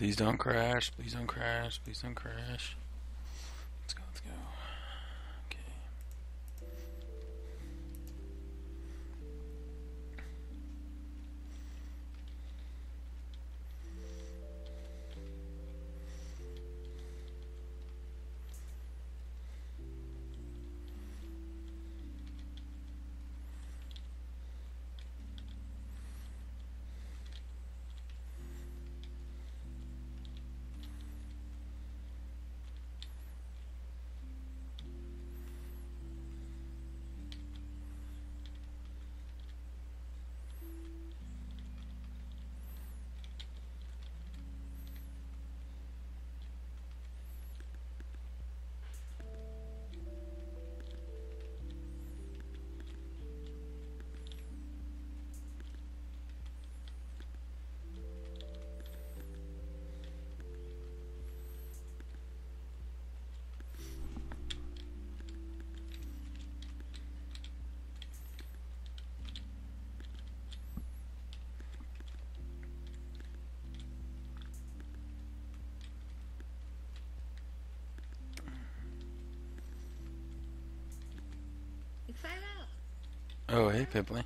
Please don't crash. Please don't crash. Please don't crash. Let's go. Let's go. Okay. McFarvo! Oh, hey, Piply. Hi.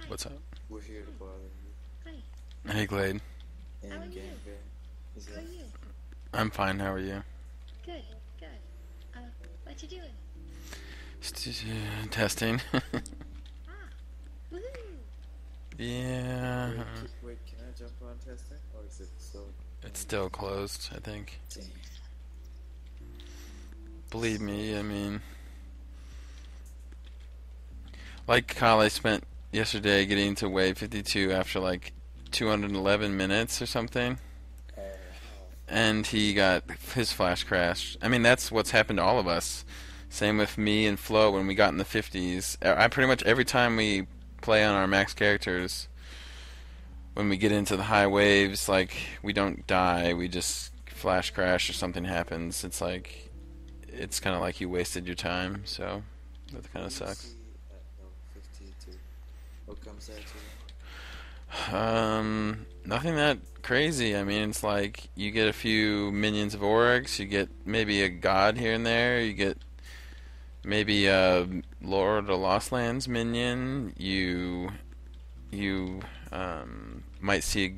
What's up? We're here to bother you. Hi. Hey, Glaede. And How are you? Is How are it? you? I'm fine. How are you? Good, good. What you doing? Testing. Ah, woohoo! Yeah. Wait, can I jump on testing? Or is it still... It's still closed, I think. Damn. Believe me, I mean... Like Kyle, I spent yesterday getting to wave 52 after like 211 minutes or something. And he got his flash crash. I mean, that's what's happened to all of us. Same with me and Flo when we got in the 50s. I pretty much every time we play on our max characters, when we get into the high waves, like, we don't die, we just flash crash or something happens. It's like, it's kind of like you wasted your time, so that kind of sucks. At level 52. What comes at you? Nothing that crazy. I mean, it's like you get a few minions of Oryx, you get maybe a god here and there, you get maybe a Lord of the Lost Lands minion, you might see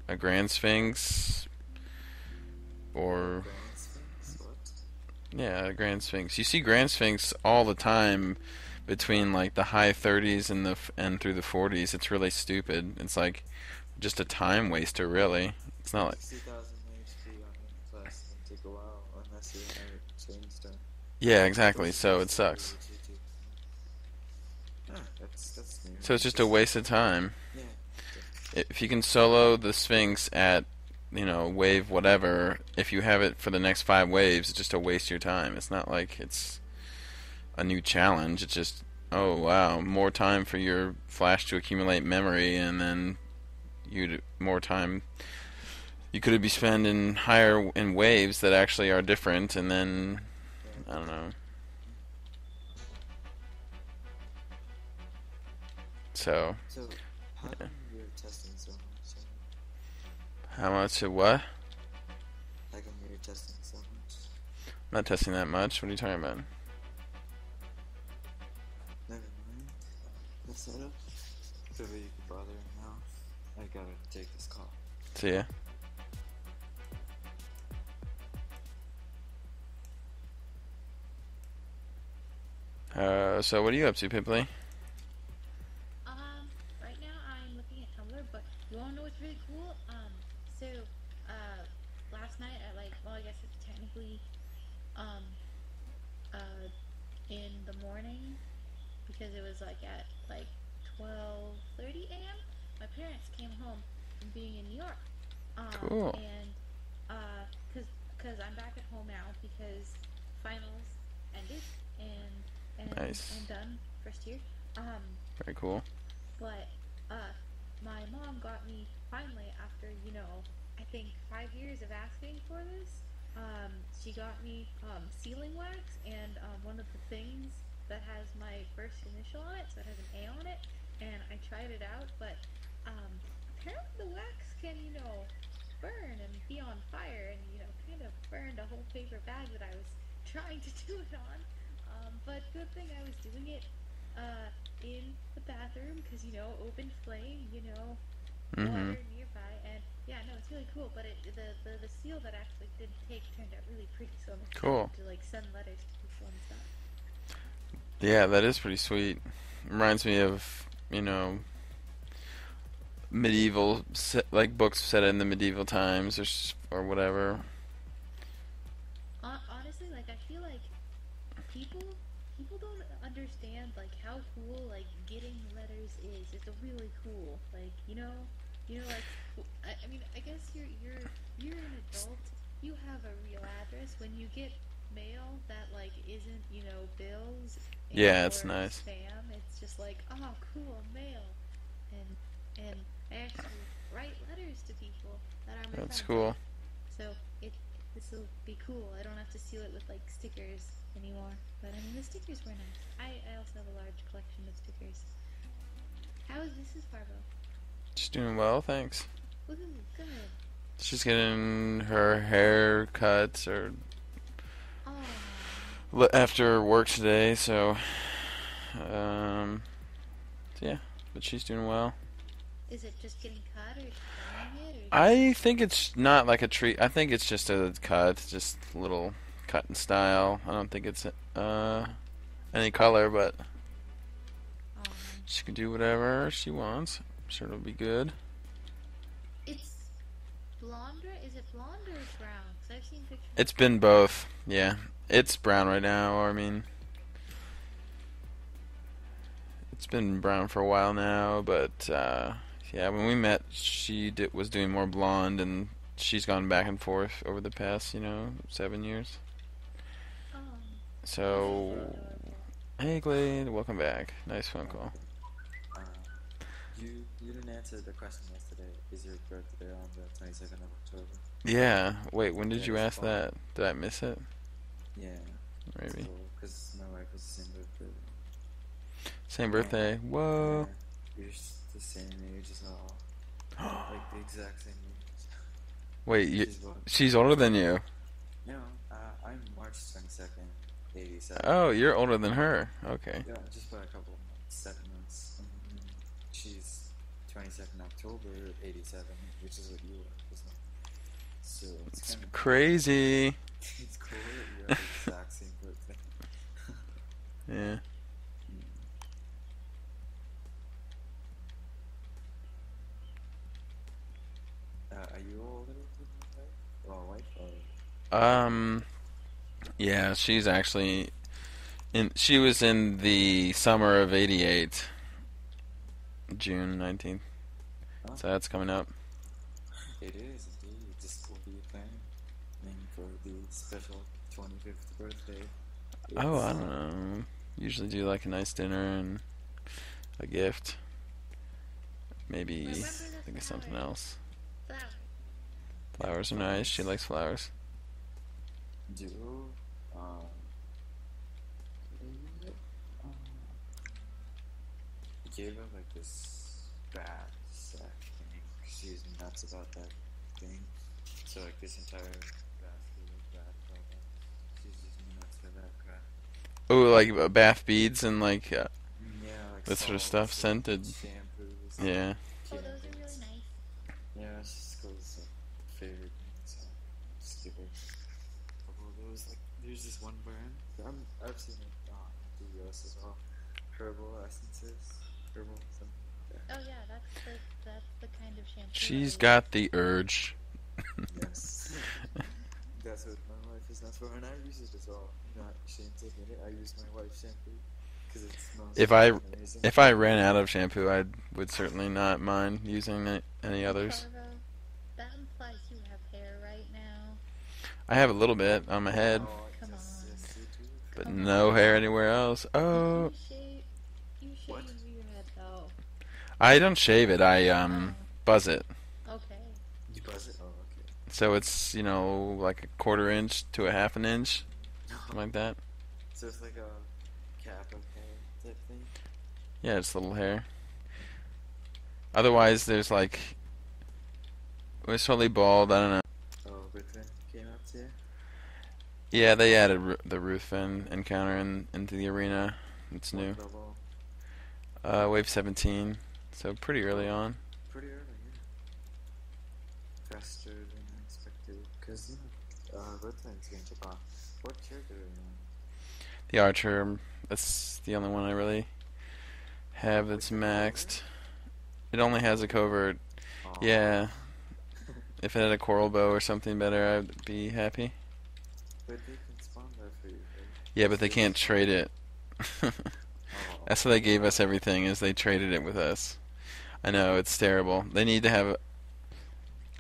a Grand Sphinx, or Grand Sphinx? What? yeah, a Grand Sphinx. You see Grand Sphinx all the time between like the high 30s and through the 40s. It's really stupid. It's like just a time waster, really. It's not like 60,000 HP on any class can take a while unless you have chain stuff. yeah, exactly. So it sucks. Ah, that's new. So it's just a waste of time. Yeah. If you can solo the Sphinx at, wave whatever, if you have it for the next 5 waves, it's just a waste of your time. It's not like it's a new challenge. It's just, oh wow, more time for your flash to accumulate memory, and then more time you could be spending higher in waves that actually are different, and then I don't know. So How come you're testing so much? how much of what? How come you're testing so much? I'm not testing that much. What are you talking about? Never mind. The setup. The way you can bother him now. I gotta take this call. See ya. So what are you up to, Piply? Right now I'm looking at Tumblr, but you wanna know what's really cool? Last night at I guess it's technically, in the morning, because it was at 12:30 a.m. My parents came home from being in New York. Cool. And, cause I'm back at home now because finals ended and Nice. I'm done first year. Very cool. But my mom got me finally after I think 5 years of asking for this. She got me sealing wax and one of the things that has my first initial on it, so it has an A on it. And I tried it out, but apparently the wax can burn and be on on fire and, you know, kind of burned a whole paper bag that I was trying to do it on. But good thing I was doing it in the bathroom because, you know, open flame, you know, Mhm. water nearby, and yeah, no, it's really cool. But the seal that actually did take turned out really pretty, so I'm Cool. excited to like send letters to people and stuff. Yeah, that is pretty sweet. Reminds me of, medieval like books set in the medieval times or whatever. Honestly, like I feel like people people don't understand like how cool like getting letters is. It's a really cool, like like I mean I guess you're an adult. You have a real address. When you get mail that like isn't bills and Yeah, it's or nice. spam, it's just like, oh, cool mail. And I actually write letters to people that are my That's friends. cool. So this will be cool. I don't have to seal it with like stickers anymore. But I mean, the stickers were nice. I also have a large collection of stickers. How is Mrs. Farbo? She's doing well, thanks. Woohoo, good. She's getting her hair cut or Oh, after work today, so yeah, but she's doing well. is it just getting cut, or is she dyeing it, or? I think it's not like a treat. I think it's just a cut, just a little cut in style. I don't think it's any color, but Oh, she can do whatever she wants. I'm sure it'll be good. it's blonde. Is it blonde or brown? Because I've seen pictures. It's been both. Yeah, it's brown right now. I mean, it's been brown for a while now, but yeah, when we met, she was doing more blonde, and she's gone back and forth over the past, 7 years. Oh, So, adorable. hey Glaede, welcome back. Nice phone call. Uh, you didn't answer the question yesterday. Is your birthday on the 22nd of October? Yeah, wait, when did Yeah, you it's ask fine. that? Did I miss it? Yeah. Maybe. Because my wife was the same birthday. Same birthday. Whoa. Yeah, you're the same age as all. Like the exact same age. Wait, She's what? she's older than you. No, I'm March 22nd, 87. Oh, you're older than her. Okay. Yeah, just by a couple of months, 7 months. She's 22nd October, 87, which is what you are. Isn't it? So it's It's kind of crazy. it's cool that you have the exact same birthday. Yeah. Are you older than your wife? Well, wife Yeah, she's actually she was in the summer of '88, June 19th. Huh? So that's coming up. It is indeed. Just what are you planning? For the special 25th birthday. Oh, I don't know. Usually do like a nice dinner and a gift. Maybe Remember the think of something flowers. else. Flowers. Flowers are nice. She likes flowers. Do um, um gave her like this bad sack thing. She's nuts about that thing. So like this entire basket of bad product. She's just nuts for that crap. Oh, like bath beads and like Yeah, like that sort of salts stuff, and scented. shampoos. Yeah. Oh, those are really candles. nice. Yeah, it's just Cole's favorite thing. So just give her a couple of those. Like there's this one brand. I've seen it in the US as well. Herbal essences. Herbal something like that. Oh yeah, that's the kind of shampoo. She's I got the urge. Yes. That's what my wife is not for, and I use it as well. I'm not ashamed to admit it. I use my wife's shampoo because it smells amazing. If I ran out of shampoo, I would certainly not mind using any others. McFarvo, that implies you have hair right now. I have a little bit on my head, Oh, Come yes, on. yes, you do. but Come no on. hair anywhere else. Oh, You What? shave your head though. I don't shave it. I Oh, buzz it. okay. You buzz it? Oh, okay. So it's, like a 1/4 inch to a 1/2 inch, something like that. So it's like a cap of hair type thing? Yeah, it's little hair. Otherwise, there's like, when it's totally bald, I don't know. Oh, Ruthven came out too. Yeah, they added the Ruthven encounter into the arena. It's new. Level. Wave 17, so pretty early on. Pretty early, yeah. Faster than I expected. Because, Ruthven's going to take off. What character are you on? The Archer, that's the only one I really have that's maxed. It only has a covert. Aw. Yeah, if it had a coral bow or something better, I'd be happy. But they can spawn that for you, right? Yeah, but they can't trade it. Oh. That's what they gave us everything, is they traded it with us. I know, it's terrible. They need to have...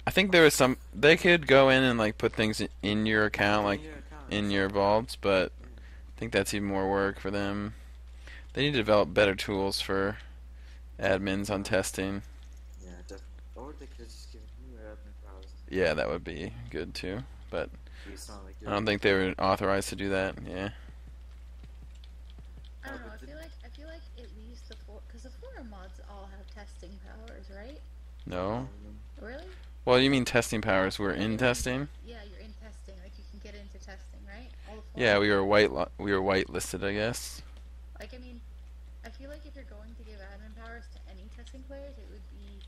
I think there was some... They could go in and like put things in your account, like in your vaults, but I think that's even more work for them. They need to develop better tools for admins on testing. Yeah, definitely. Or they could just give you admin powers. Yeah, that would be good too, but It's not like I don't think they were authorized to do that. Yeah. I don't know. I feel like at least because the forum mods all have testing powers, right? No. Really? Well, you mean testing powers? We're in testing. Yeah, you're in testing. Like you can get into testing, right? All the Yeah, forums. we were whitelisted, I guess. Like, I mean, I feel like if you're going to give admin powers to any testing players, it would be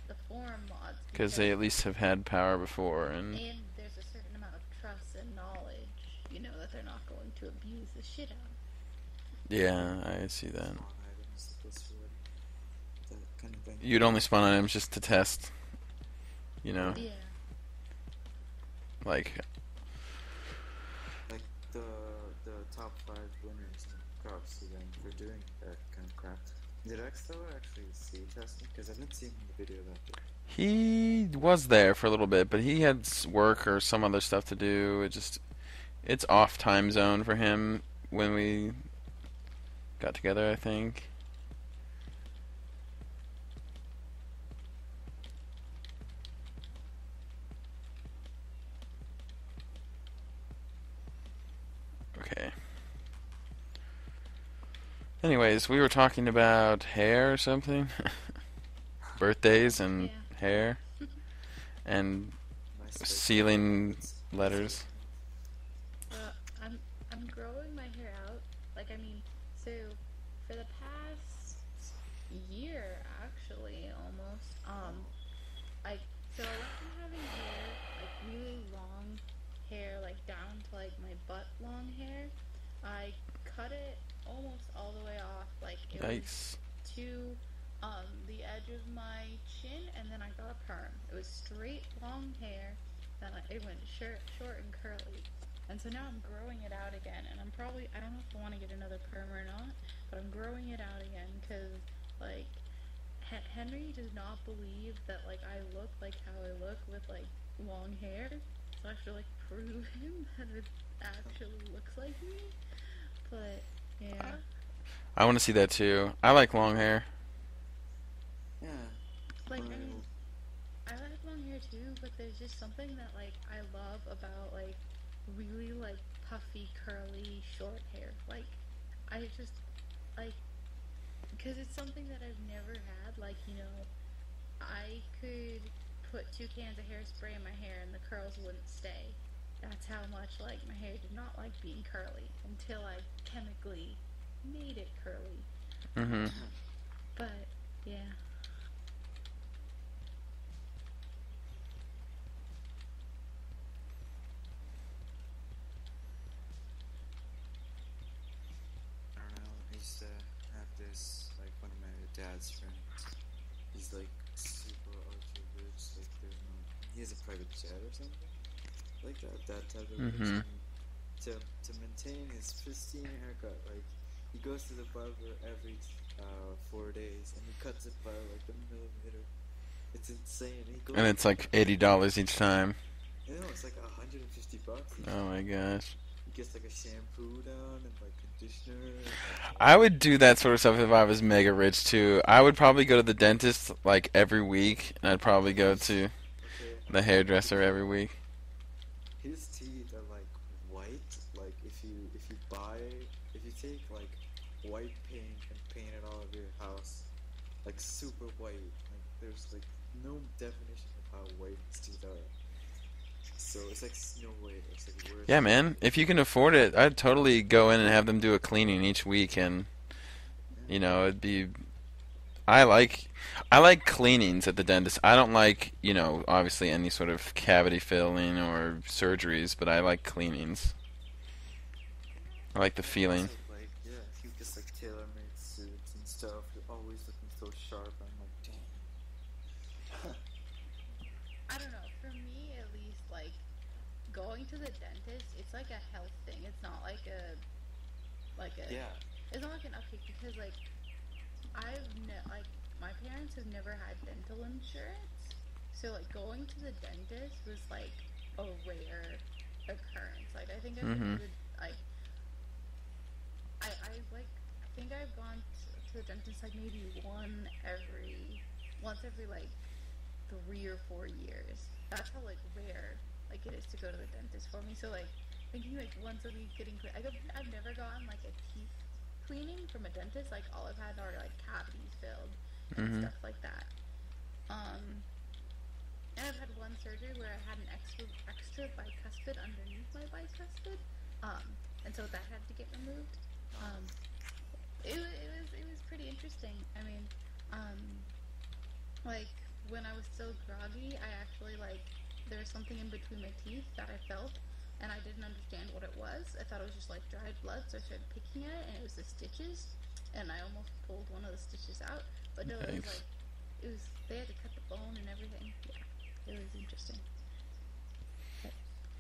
the forum mods. Because they at least have had power before, and there's a certain amount of trust and knowledge, you know, that they're not going to abuse the shit out of. yeah, I see that. Spawn items, this would, that kind of thing. You'd only spawn items just to test, you know, Yeah. like Like the top 5 winners in props to them for doing that kind of crap. Did Xteller actually see testing? Because I didn't see him in the video that day. he was there for a little bit, but he had work or some other stuff to do. It's off time zone for him when we got together, I think. Okay. Anyways, we were talking about hair or something. Birthdays and Yeah. hair and Nice space. sealing letters. I'm growing my hair out. Like, I mean, so for the past year, actually, almost, I went from having hair, like really long hair, like down to like my butt long hair. I cut it almost all the way off, like it was Yikes. to the edge of my chin, and then I got a perm. It was straight long hair, then it went short and curly. And so now I'm growing it out again, and I don't know if I want to get another perm or not, but I'm growing it out again because, like, Henry does not believe that, like, I look like how I look with, like, long hair. So I have to, like, prove him that it actually looks like me. But, yeah. I want to see that too. I like long hair. Yeah. Like, I mean, I like long hair too, but there's just something that, like, I love about, like, really, like, puffy, curly, short hair. Like, I just, like, because it's something that I've never had. Like, you know, I could put 2 cans of hairspray in my hair and the curls wouldn't stay. That's how much, like, my hair did not like being curly until I chemically made it curly. Mm-hmm. But, yeah. I don't know. I used to have this, like, one of my dad's friends. He's like super ultra rich. Like, he has a private jet or something. Like that type of Mhm. person. To maintain his pristine haircut, like, he goes to the barber every 4 days and he cuts it by like a millimeter. It's insane. He goes, And it's like $80 each time. you know, it's like $150 each. Oh my gosh. He gets like a shampoo down and like conditioner. And, like, I would do that sort of stuff if I was mega rich too. I would probably go to the dentist like every week, and I'd probably go to okay. the hairdresser every week. His teeth are like white. Like if you take like white paint and paint it all over your house, like super white. Like there's like no definition of how white his teeth are. so it's like no way. It's like worse. Yeah, man. If you can afford it, I'd totally go in and have them do a cleaning each week, and it'd be. I like, I like cleanings at the dentist. I don't like, obviously any sort of cavity filling or surgeries, but I like cleanings. I like the And feeling. also, like, yeah, if you just like tailor-made suits and stuff, you're always looking so sharp. I'm like, damn. I don't know. For me, at least, like going to the dentist, it's like a health thing. It's not like a. Yeah. It's not like an upkeep because like like my parents have never had dental insurance, so like going to the dentist was like a rare occurrence. Like I think I've been Hmm. to the like I think I've gone to the dentist like maybe once every like 3 or 4 years. That's how like rare like it is to go to the dentist for me. So like thinking like once a week getting clean. I've never gotten like a teeth cleaning from a dentist. Like all I've had are like cavities filled and Hmm. stuff like that. Um, and I've had one surgery where I had an extra bicuspid underneath my bicuspid. And so that had to get removed. Um, it was pretty interesting. I mean, um, like when I was still groggy, I actually like there was something in between my teeth that I felt, and I didn't understand what it was. I thought it was just like dried blood, so I started picking at it, and it was the stitches, and I almost pulled one of the stitches out. But no, it was Nice. like they had to cut the bone and everything. Yeah, it was interesting. But,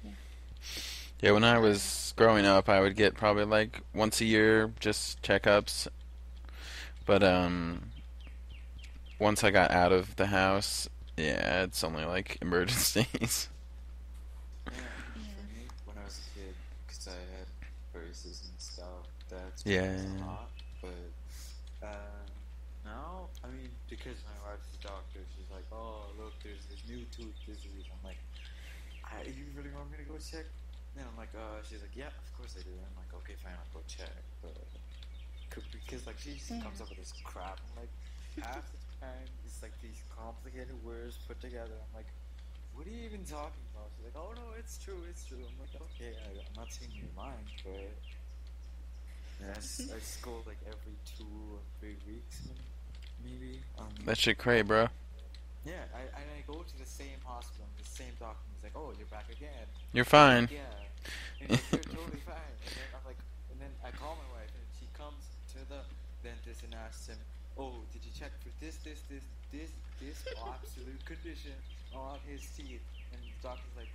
yeah. Yeah, when I was growing up, I would get probably like once a year just checkups. But once I got out of the house, yeah, it's only like emergencies. Yeah, for Yeah. me, when I was a kid, because I had braces and stuff, that's when it Yeah. was a lot. But now, I mean, because my wife's a doctor, she's like, oh, look, there's this new tooth disease. I'm like, you really want me to go check? And I'm like, she's like, yeah, of course I do. I'm like, okay, fine, I'll go check. But because like she just comes up with this crap. I'm like, half the time it's like these complicated words put together. I'm like, what are you even talking about? She's like, oh no, it's true, it's true. I'm like, okay, I'm not saying you're lying, but yeah, I just go like every 2 or 3 weeks, maybe. That shit cray, bro. Yeah, I go to the same hospital, the same doctor. He's like, oh, you're back again. You're And I'm fine. like, yeah. And he's like, you're totally fine. And then I'm like, and then I call my wife, and she comes to the dentist and asks him, oh, did you check for this absolute condition on his teeth? And the doctor's like,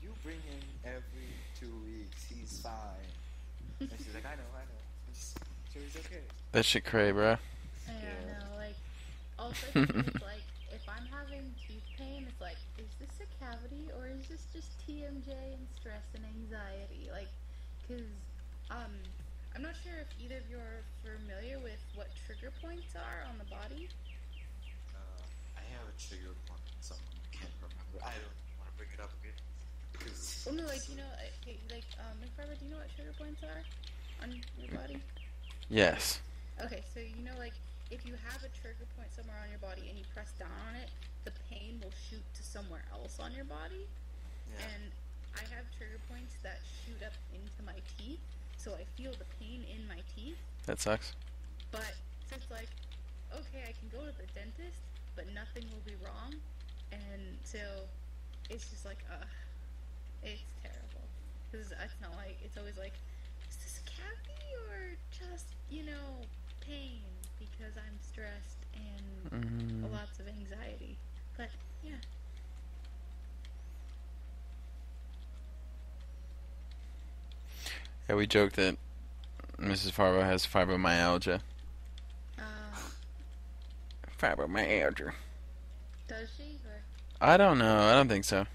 you bring him every 2 weeks. He's fine. And she's like, I know. I'm just sure he's okay. That shit cray, bro. Yeah, Yeah. no, like, also for me, it's like, if I'm having tooth pain, it's like, is this a cavity or is this just TMJ and stress and anxiety? Like, because, I'm not sure if either of you are familiar with what trigger points are on the body. I have a trigger point. Something I can't remember. I don't want to bring it up again because. Well, no, like, McFarvo, do you know what trigger points are on your body? Yes. Okay, so like, if you have a trigger point somewhere on your body and you press down on it, the pain will shoot to somewhere else on your body. Yeah. And I have trigger points that shoot up into my teeth, so I feel the pain in my teeth. That sucks. But so it's like, okay, I can go to the dentist, but nothing will be wrong. And so it's just like, it's terrible. Because it's not like, it's always like, is this a cavity or just, pain? Because I'm stressed and lots of anxiety. But, yeah. Yeah, we joked that Mrs. Farbo has fibromyalgia. Fibromyalgia. Does she? Or? I don't know. I don't think so.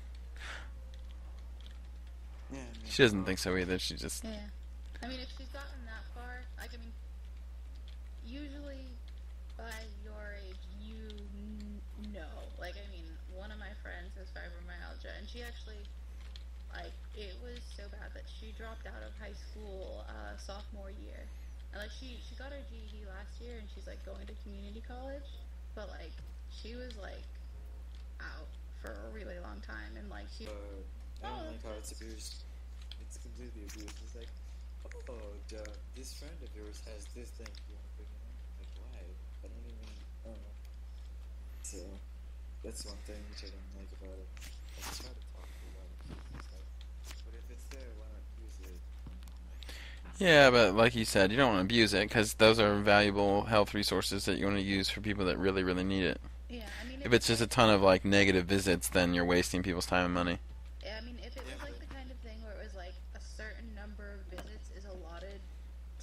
Yeah. She doesn't think so either. She just. Yeah. I mean, if she's gotten that far, like, I mean, usually by your age, you know. Like, I mean, one of my friends has fibromyalgia, and she actually, like, it was so bad that she dropped out of high school sophomore year. And, like, she got her GED last year, and she's, like, going to community college. But, like, she was, like, out for a really long time. And, like, she... I Oh, don't like that's how good. it's abused. It's completely abused. It's like, oh, this friend of yours has this thing. You want to bring it in? Like, why? I don't even. I don't know. So that's one thing which I don't like about it. I just try to talk to you about it. It's like, but if it's there, why not use it? Yeah, but like you said, you don't want to abuse it because those are valuable health resources that you want to use for people that really, really need it. Yeah, I mean, If if it's it's just a like, ton of like negative visits, then you're wasting people's time and money. yeah, I mean, if it Yeah, was like but the kind of thing where it was like a certain number of visits is allotted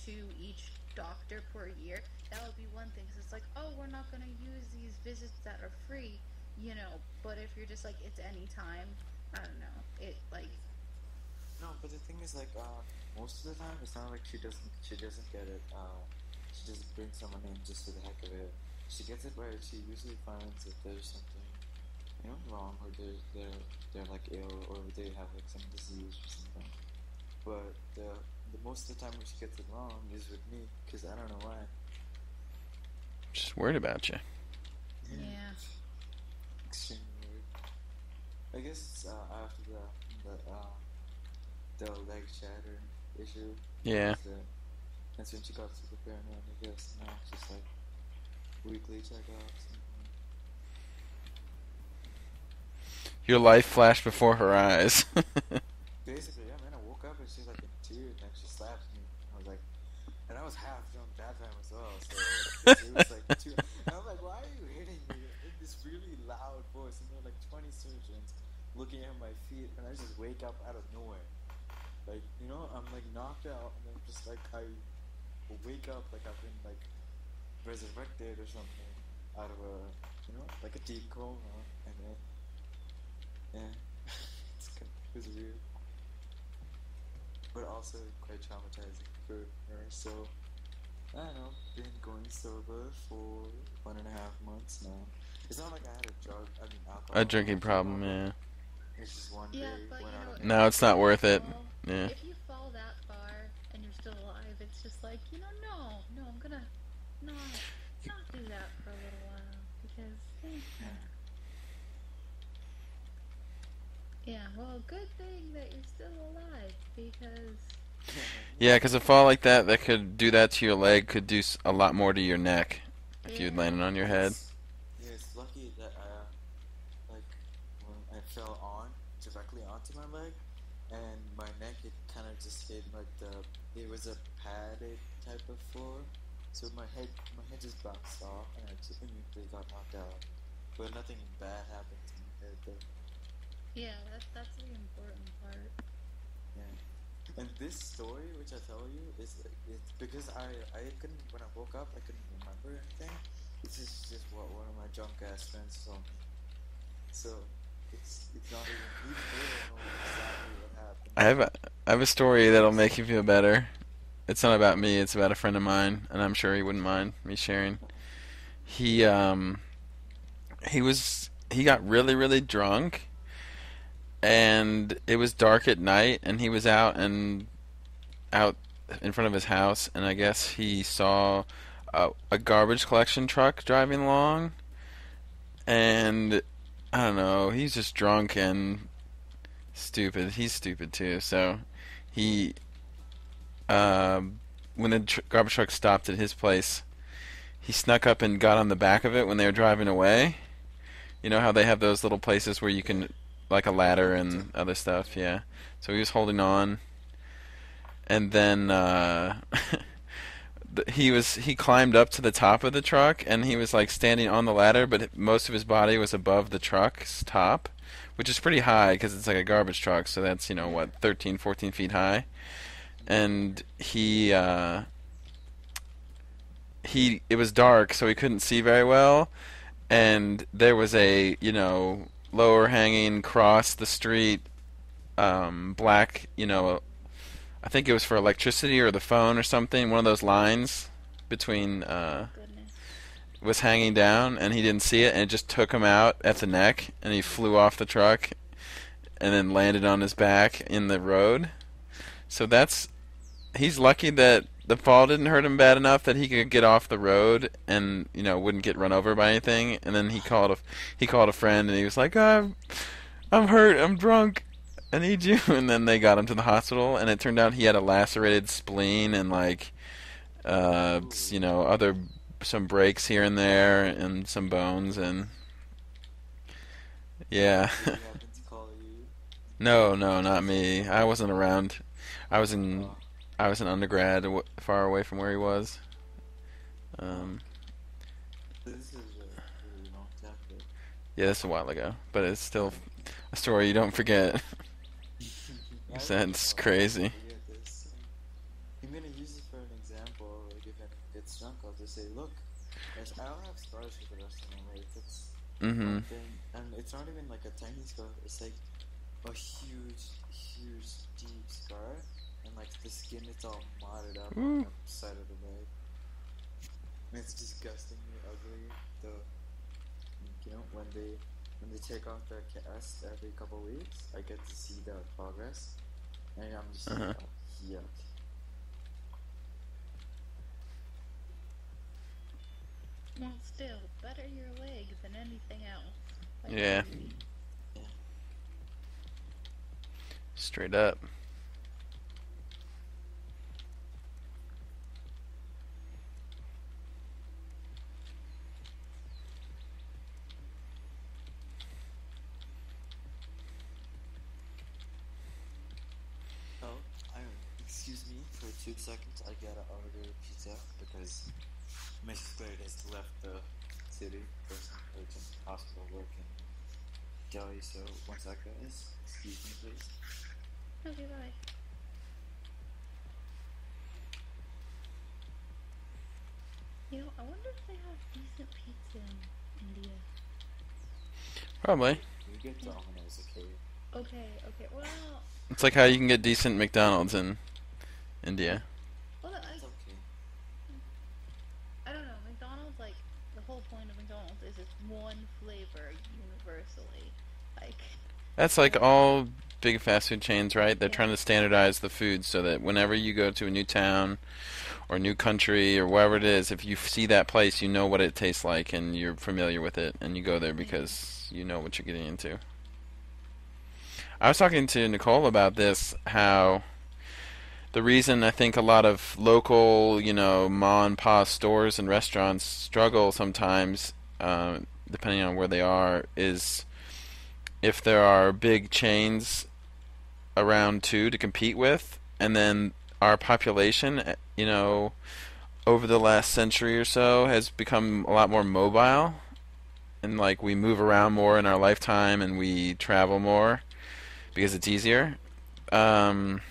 to each doctor per year, that would be one thing. So it's like, oh, we're not gonna use these visits that are free, you know. But if you're just like, it's any time, I don't know. It like, no, but the thing is, like, most of the time, it's not like she doesn't get it. She just brings someone in just for the heck of it. She gets it where she usually finds that there's something, wrong, or they're like ill, or they have like some disease or something. But the most of the time when she gets it wrong is with me, because I don't know why. Just worried about you. yeah. Extremely weird. I guess it's after the leg shatter issue. Yeah. That's when she got super paranoid, I guess. Now it's just like weekly checkups. Your life flashed before her eyes. Basically, yeah, man. I woke up and she's like in tears, and she slapped me. I was like, and I was half drunk that time as well. So it was like two. And I'm like, why are you hitting me in this really loud voice? And there were like 20 surgeons looking at my feet, and I just wake up out of nowhere. Like, I'm like knocked out, and then just like I wake up like I've been like resurrected or something out of a, like a deep coma, and then yeah, it was weird, but also quite traumatizing for her. So I don't know, been going sober for 1.5 months now. It's not like I had alcohol. A drinking problem, yeah. It's just one Yeah, day but went you out know, of No, it's not worth it. Yeah. If you fall that far and you're still alive, it's just like, no, I'm gonna not do that for a little while because, yeah. Well, good thing that you're still alive because, Yeah, because a fall like that could do that to your leg could do a lot more to your neck if you'd yeah. landed on your head. Yeah, it's lucky that like when I fell directly onto my leg, and my neck, it kind of just hit like it was a padded type of floor, so my head just bounced off, and I just immediately got knocked out. But nothing bad happened to my head though. Yeah, that's the important part. Yeah. And this story, which I tell you, it's because I couldn't, when I woke up, I couldn't remember anything. This is just what one of my drunk ass friends told me. So it's not even they don't know exactly what happened. I have a story that'll make you feel better. It's not about me. It's about a friend of mine, and I'm sure he wouldn't mind me sharing. He got really, really drunk, and it was dark at night, and he was out in front of his house, and I guess he saw a garbage collection truck driving along, and I don't know, he's just drunk and stupid. He's stupid too. So he when the garbage truck stopped at his place, he snuck up and got on the back of it when they were driving away. You know how they have those little places where you can, like a ladder and other stuff, yeah. So he was holding on, and then he climbed up to the top of the truck, and he was like standing on the ladder, but most of his body was above the truck's top, which is pretty high because it's like a garbage truck. So that's 13, 14 feet high, and it was dark, so he couldn't see very well, and there was a lower hanging across the street black I think it was for electricity or the phone or something, one of those lines between Goodness. was hanging down, and he didn't see it, and it just took him out at the neck, and he flew off the truck and then landed on his back in the road. So he's lucky that the fall didn't hurt him bad enough that he could get off the road and wouldn't get run over by anything. And then he called a friend, and he was like, I'm hurt, I'm drunk, I need you. And then they got him to the hospital, and it turned out he had a lacerated spleen and like, Ooh. other some breaks here and there and some bones and yeah. Did he happen to call you? No, no, Did he not say, me. I wasn't around. I was in oh, I was in undergrad, far away from where he was. oh, Um, this is a really long time ago. yeah, that's a while ago, but it's still a story you don't forget. I really That's don't want to crazy. forget this. I'm gonna use it for an example. Like if anyone gets drunk, I'll just say, "Look, I don't have scars for the rest of my life. It's Mm-hmm. one thing, and it's not even like a tiny scar. It's like a huge, huge, deep scar, and like the skin, it's all modded up on Ooh. the side of the leg. And it's disgustingly ugly. The when they take off the cast every couple weeks, I get to see the progress, and I'm just like, Uh-huh. oh, yuck. Well, still, better your legs than anything else. Like, Yeah, Yeah. straight up. Oh, I excuse me for 2 seconds. I gotta order pizza because Miss Glaede has left the city for some urgent hospital work in Delhi. So one sec, guys. Excuse me, please. okay, bye. I wonder if they have decent pizza in India. Probably. We get Domino's, okay? Okay, well, It's like how you can get decent McDonald's in India. It's okay. I don't know. McDonald's, like, the whole point of McDonald's is it's one flavor universally. Like, That's like all big fast food chains, right? They're yeah, trying to standardize the food so that whenever you go to a new town or new country or wherever it is, if you see that place, you know what it tastes like and you're familiar with it, and you go there because you know what you're getting into. I was talking to Nicole about this, how the reason I think a lot of local, ma and pa stores and restaurants struggle sometimes, depending on where they are, is if there are big chains around too to compete with, and then our population, over the last century or so has become a lot more mobile, and like we move around more in our lifetime and we travel more because it's easier. Um,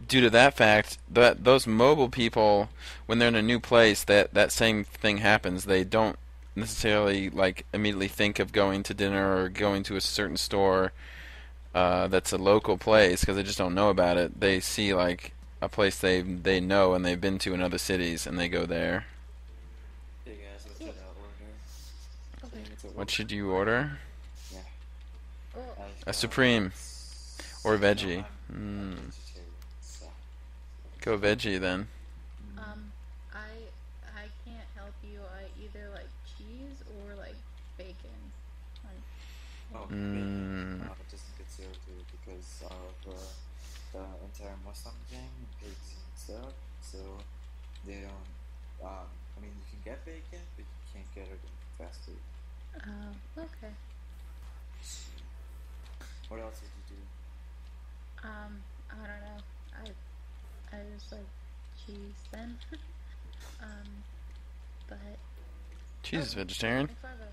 Due to that fact, that those mobile people, when they're in a new place, that same thing happens. They don't necessarily like immediately think of going to dinner or going to a certain store that's a local place because they just don't know about it. They see like a place they know and they've been to in other cities, and they go there. Hey guys, what cool. should I order? Okay. Saying it's a What should you order? Yeah. Well, I've A got Supreme or no, veggie? I'm Mm. vegetarian, so Go veggie then. mm. um, I can't help you. I either like cheese or like bacon. Like, Oh, bacon. Mm. It doesn't get served here because of the entire Muslim thing, pigs and stuff. So they don't. I mean, you can get bacon, but you can't get it in fast food. okay. What else did you do? I don't know. I just like cheese then. um, but Cheese is vegetarian. McFarvo.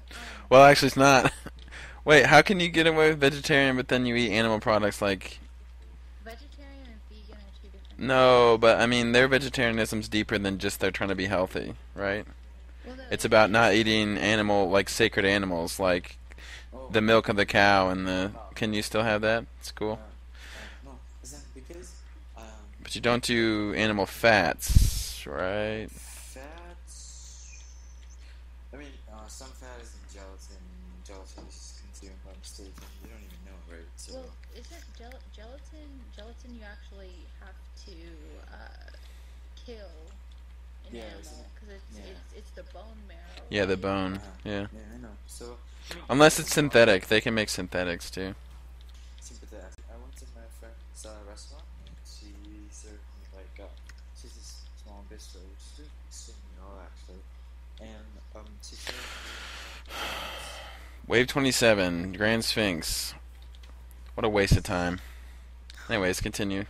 Well, actually, it's not. Wait, how can you get away with vegetarian but then you eat animal products like? Vegetarian and vegan are two different things. No, but I mean their vegetarianism's deeper than just they're trying to be healthy, right? Well, no, It's about not eating like sacred animals, like Oh, the milk of the cow and the. no. Can you still have that? It's cool. No. Is that because But you don't do animal fats, right? fats? I mean, some fat is in gelatin. Gelatin is consumed by mistake, and you don't even know, right? So well, isn't gelatin? Gelatin you actually have to kill an Yeah, animal isn't it? because Yeah. it's the bone marrow. Yeah, the right? bone. Yeah. yeah, I know. So Unless it's synthetic, they can make synthetics too. sympathetic. I went to my friend's restaurant, and she served me like she's a small bistro, which is doing extremely well actually, and she served me. Wave 27, Grand Sphinx. What a waste of time. Anyways, continue.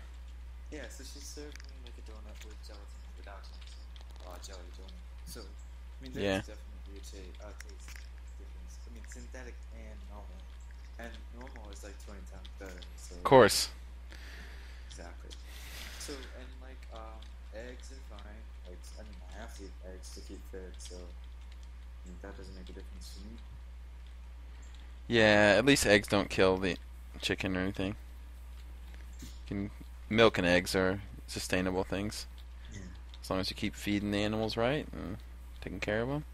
Yeah, so she served me like a donut with gelatin without jelly donut. So, I mean, there's Yeah. definitely a taste difference. I mean, synthetic and normal. And normal is like 20 times better. So, Of course. exactly. So, and like, eggs are fine. Eggs, I mean, I have to eat eggs to keep fit, so I mean, that doesn't make a difference to me. Yeah, at least eggs don't kill the chicken or anything. Milk and eggs are sustainable things. Yeah. As long as you keep feeding the animals right and taking care of them.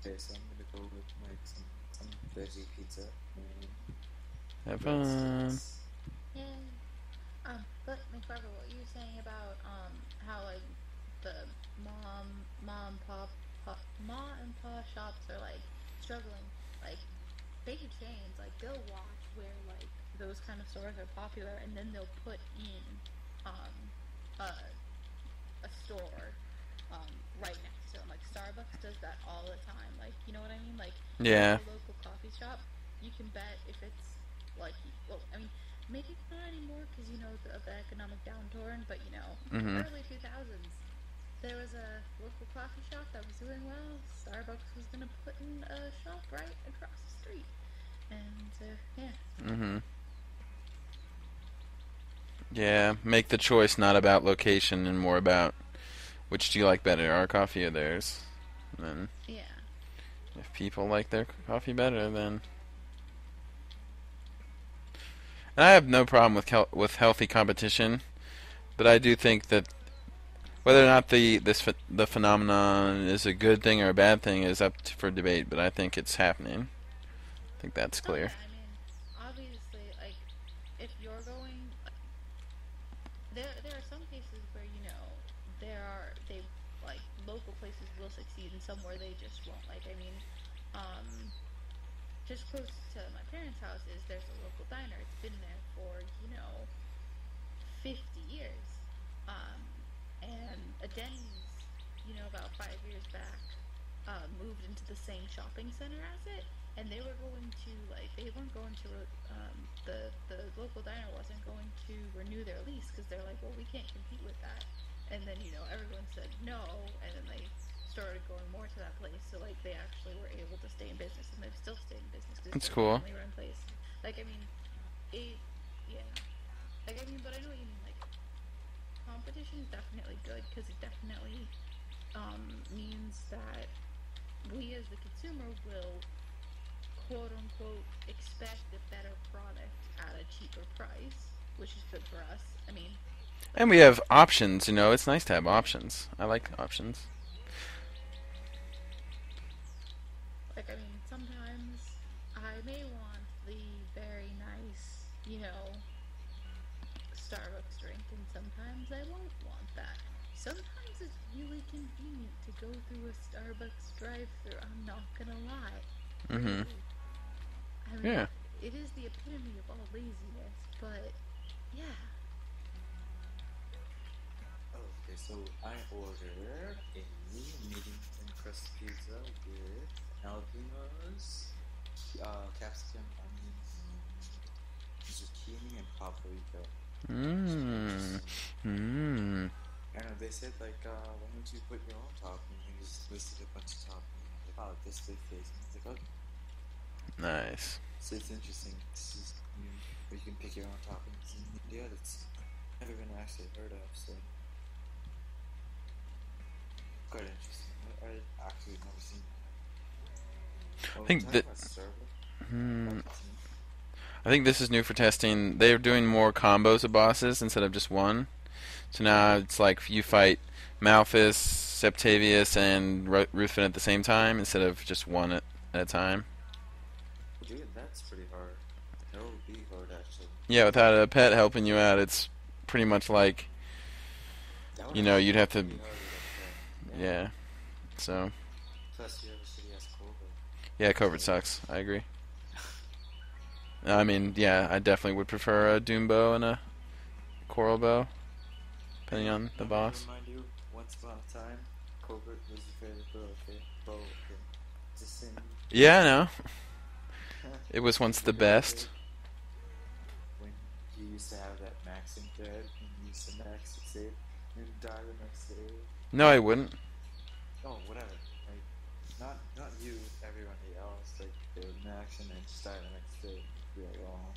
Okay, so I'm gonna go with like some veggie pizza. Have fun. Yay. But McFarvo, what you were saying about how like the ma and pa shops are like struggling, like they could change. Like they'll watch where like those kind of stores are popular, and then they'll put in a store right next to them. Like Starbucks does that all the time. Like you know what I mean? Like Yeah. a local coffee shop, you can bet if it's like, well, I mean, maybe not anymore because you know of the economic downturn, but you know, early 2000s, there was a local coffee shop that was doing well. Starbucks was gonna put in a shop right across the street, and yeah. Yeah, make the choice not about location and more about which do you like better, our coffee or theirs. And then Yeah. if people like their coffee better, then. And I have no problem with healthy competition, but I do think that whether or not the phenomenon is a good thing or a bad thing is up for debate. But I think it's happening. I think that's clear. Okay, I mean, obviously, like, if you're going, there are some cases where you know local places will succeed and some where they just won't. Like, I mean, just close to my parents' house there's a local diner. It's been there for 50 years, and a Denny's, about 5 years back, moved into the same shopping center as it, and they weren't going to the local diner wasn't going to renew their lease because they're like, well, we can't compete with that. And then everyone said no, and then they started going more to that place. So like they actually were able to stay in business, and they've still stayed in business. That's cool. Family run place. Like I mean, yeah. Like I mean, but I know what you mean. Like competition is definitely good because it definitely means that we as the consumer will quote unquote expect a better product at a cheaper price, which is good for us. I mean. And we have options, it's nice to have options. I like options. Like, I mean, sometimes I may want the very nice, Starbucks drink, and sometimes I won't want that. Sometimes it's really convenient to go through a Starbucks drive-thru, I'm not gonna lie. Mm-hmm. I mean, Yeah. It is the epitome of all laziness, but, yeah. Okay, so I order a medium thin crust pizza with jalapenos, capsicum, onion, zucchini, and paprika. I know they said like, why don't you put your own topping? And just listed a bunch of toppings. Like, oh, this face. And it's like, okay. Nice. So it's interesting. This is where you can pick your own toppings in India. That's never been actually heard of. So. Quite interesting. I actually never seen that. I think this is new for testing. They're doing more combos of bosses instead of just one. So now it's like you fight Malphus, Septavius, and Ruthven at the same time instead of just one at a time. Dude, that's pretty hard. That would be hard, actually. Yeah, without a pet helping you out, it's pretty much like, you'd have to. Yeah. So Plus, you have a shitty ass Cobra. yeah, Covert sucks. I agree. I mean, yeah, I definitely would prefer a Doom bow and a Coral bow, depending on the Let me boss. remind you, once upon a time, Cobra was your favorite bow, okay? Okay. Just saying. Yeah, I know. It was once the You got best. it when you used to have that maxing thread and you used to max it safe and die the next day. No, I wouldn't. Oh, whatever. Like, not you, everyone else. Like, they would max and then just die the next day. Be like, oh.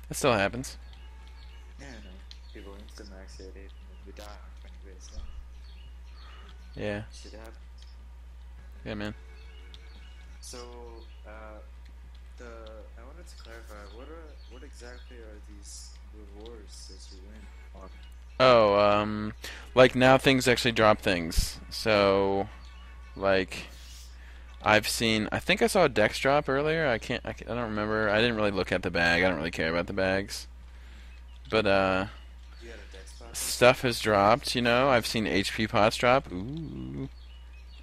That still happens. Yeah, I know. People insta max it and then you die on 20 base. Yeah. Yeah. Shit happens. Yeah, man. So, I wanted to clarify, what exactly are these rewards that you win on? Oh, like now things actually drop things. So, like, I think I saw a Dex drop earlier. I don't remember. I didn't really look at the bag. I don't really care about the bags. But, You got a deck spot drop? stuff has dropped, you know. I've seen HP pots drop. Ooh.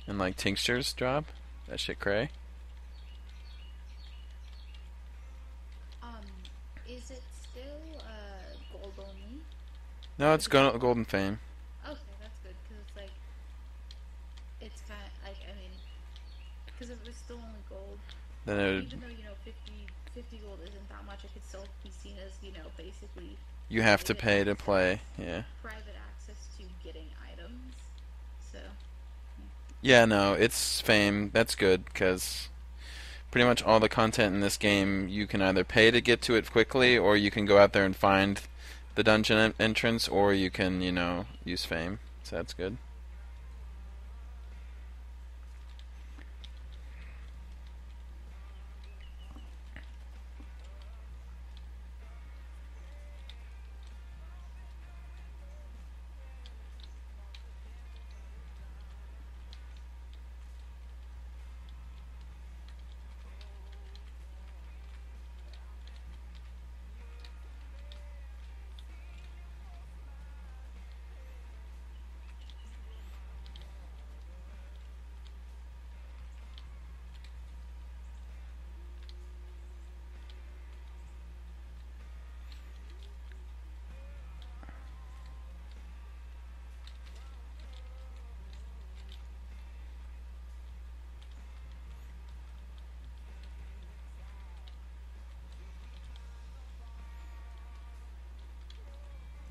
And, like, tinctures drop. That shit cray. Is it still gold only? No, it's Golden Fame. Okay, that's good because it's like it's kind of like I mean, because if it was still only gold, Then it would, even though 50 gold isn't that much, it could still be seen as basically you have to private pay to access- play. Yeah. private access to getting items. So Yeah, no, it's Fame. That's good, because pretty much all the content in this game, you can either pay to get to it quickly, or you can go out there and find the dungeon entrance, or you can, use Fame. So that's good.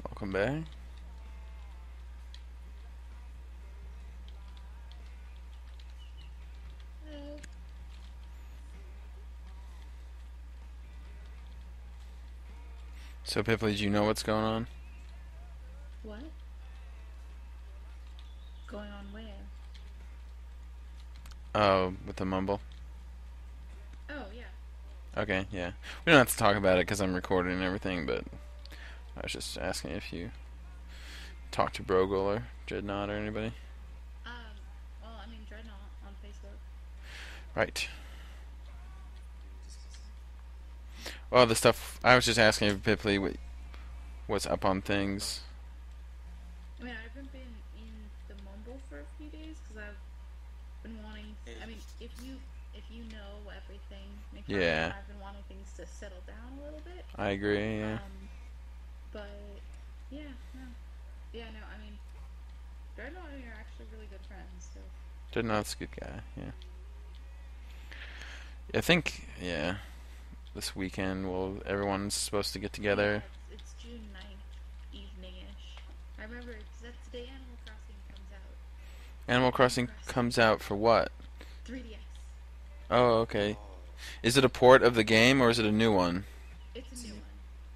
Welcome back. So, Piply, do you know what's going on? what going on where? Oh, with the mumble? Oh yeah. Okay, yeah. We don't have to talk about it because I'm recording and everything, but I was just asking if you talked to Brogel or Dreadnought or anybody. Well, I mean Dreadnought on Facebook. Right. Well, the stuff I was just asking if Piply what's up on things. I mean, I haven't been in the mumble for a few days because I've been wanting. I mean, if you know everything, Yeah. I've been wanting things to settle down a little bit. I agree. Yeah. But yeah, no, yeah, no. I mean, Dreadnought and me are actually really good friends. So Dreadnought's a good guy. Yeah. I think. Yeah. This weekend, everyone's supposed to get together. yeah, it's June 9th, evening-ish. I remember that's the day Animal Crossing comes out. Animal Crossing comes out for what? 3DS. Oh, okay. Is it a port of the game or is it a new one? It's a new one.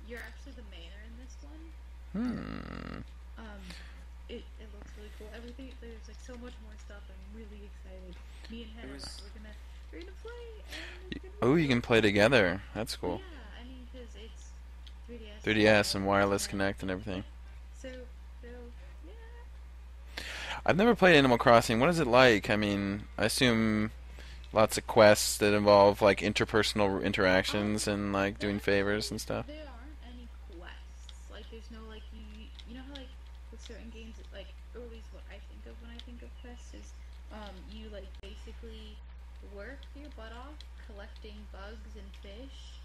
You're actually the mayor in this one. It looks really cool. Everything there's like so much more stuff. I'm really excited. Me and Hannah, we're gonna play. And it's gonna be Oh, you can play together. That's cool. Yeah, I mean, because it's 3DS. 3DS and wireless connect and everything. So yeah. I've never played Animal Crossing. What is it like? I mean, I assume lots of quests that involve like interpersonal interactions and like doing favors and stuff. There aren't any quests. Like, there's no like you know how like with certain games, like or at least what I think of when I think of quests is basically work your butt off collecting bugs and fish,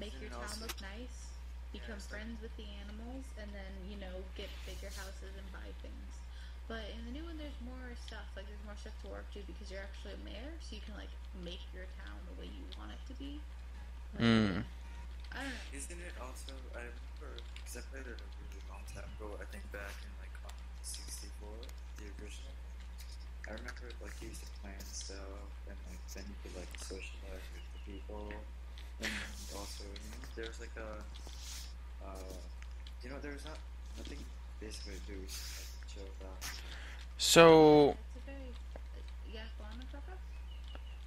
make Isn't your it town also, look nice, yeah, become it's like, friends with the animals, and then, get bigger houses and buy things. But in the new one, there's more stuff. Like, there's more stuff to work to because you're actually a mayor, so you can, like, make your town the way you want it to be. Like, Mm. I don't know. isn't it also, I remember, because I played it a really long time ago, I think back in like on 64, the original. I remember like you used to plan stuff, and like then you could like socialize with the people, and also there's like there's nothing basically to do, it's just like chill out. So It's a very. Yeah, go on, McFarvo?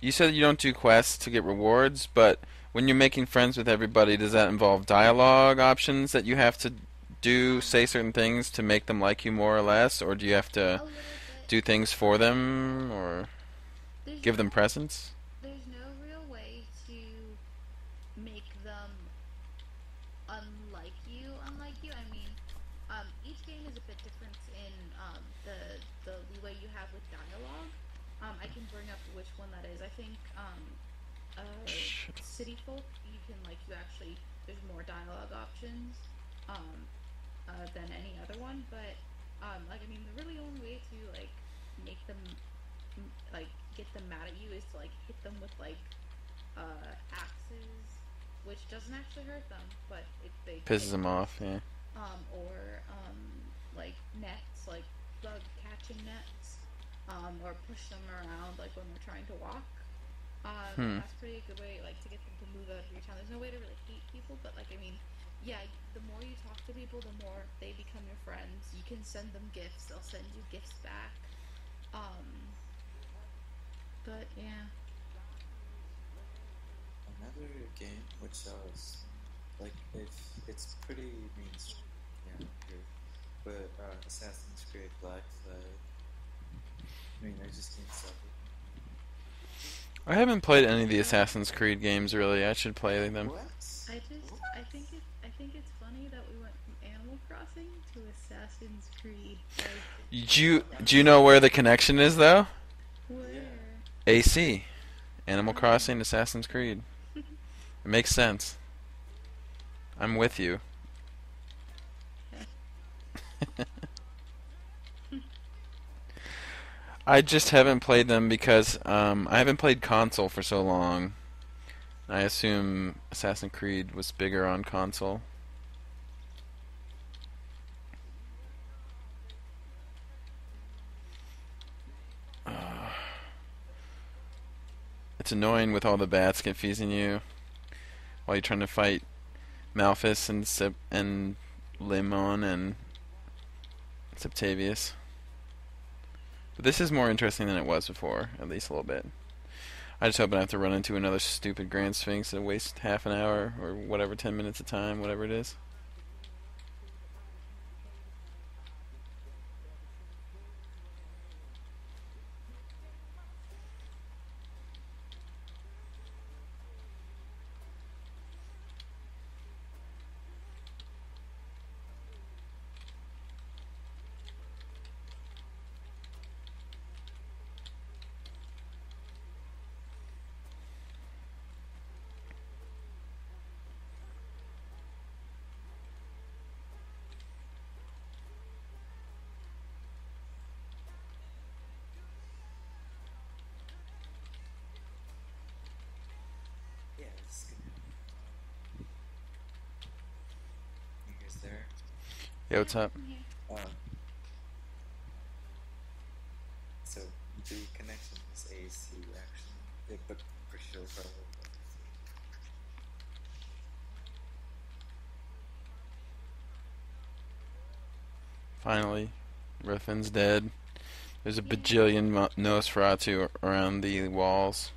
you said you don't do quests to get rewards, but when you're making friends with everybody, does that involve dialogue options that you have to do, say certain things to make them like you more or less, or do you have to A little bit. do things for them or There's give them no, presents? there's no real way to make them unlike you. I mean, each game is a bit different in the leeway you have with dialogue. I can bring up which one that is. I think Shit. City Folk, you actually there's more dialogue options than any other one. But the really only way to make them get them mad at you is to hit them with axes, which doesn't actually hurt them, but they Pisses get them off, pissed. yeah. Or nets, like bug catching nets, or push them around when they're trying to walk. That's pretty a good way to get them to move out of your town. There's no way to really hate people, but yeah, the more you talk to people, the more they become your friends. You can send them gifts; they'll send you gifts back. But yeah. Another game which it's pretty mainstream, yeah, here, but Assassin's Creed Black Flag. I mean, I just can't stop it. I haven't played any of the Assassin's Creed games really. I should play them. What? I think it's funny that we went from Animal Crossing to Assassin's Creed. Do you know where the connection is though? Where? AC, Animal Crossing, Assassin's Creed. It makes sense. I'm with you. I just haven't played them because I haven't played console for so long. I assume Assassin's Creed was bigger on console. It's annoying with all the bats confusing you while you're trying to fight Malphus and Limon and Septavius. But this is more interesting than it was before, at least a little bit. I just hope I don't have to run into another stupid Grand Sphinx and waste half an hour or whatever, 10 minutes of time, whatever it is. Yeah, it's good. You guys there? Yo, what's up? So the connection is AC actually, yeah, but for sure probably. Finally, Ruthven's dead. There's a bajillion Nosferatu around the walls.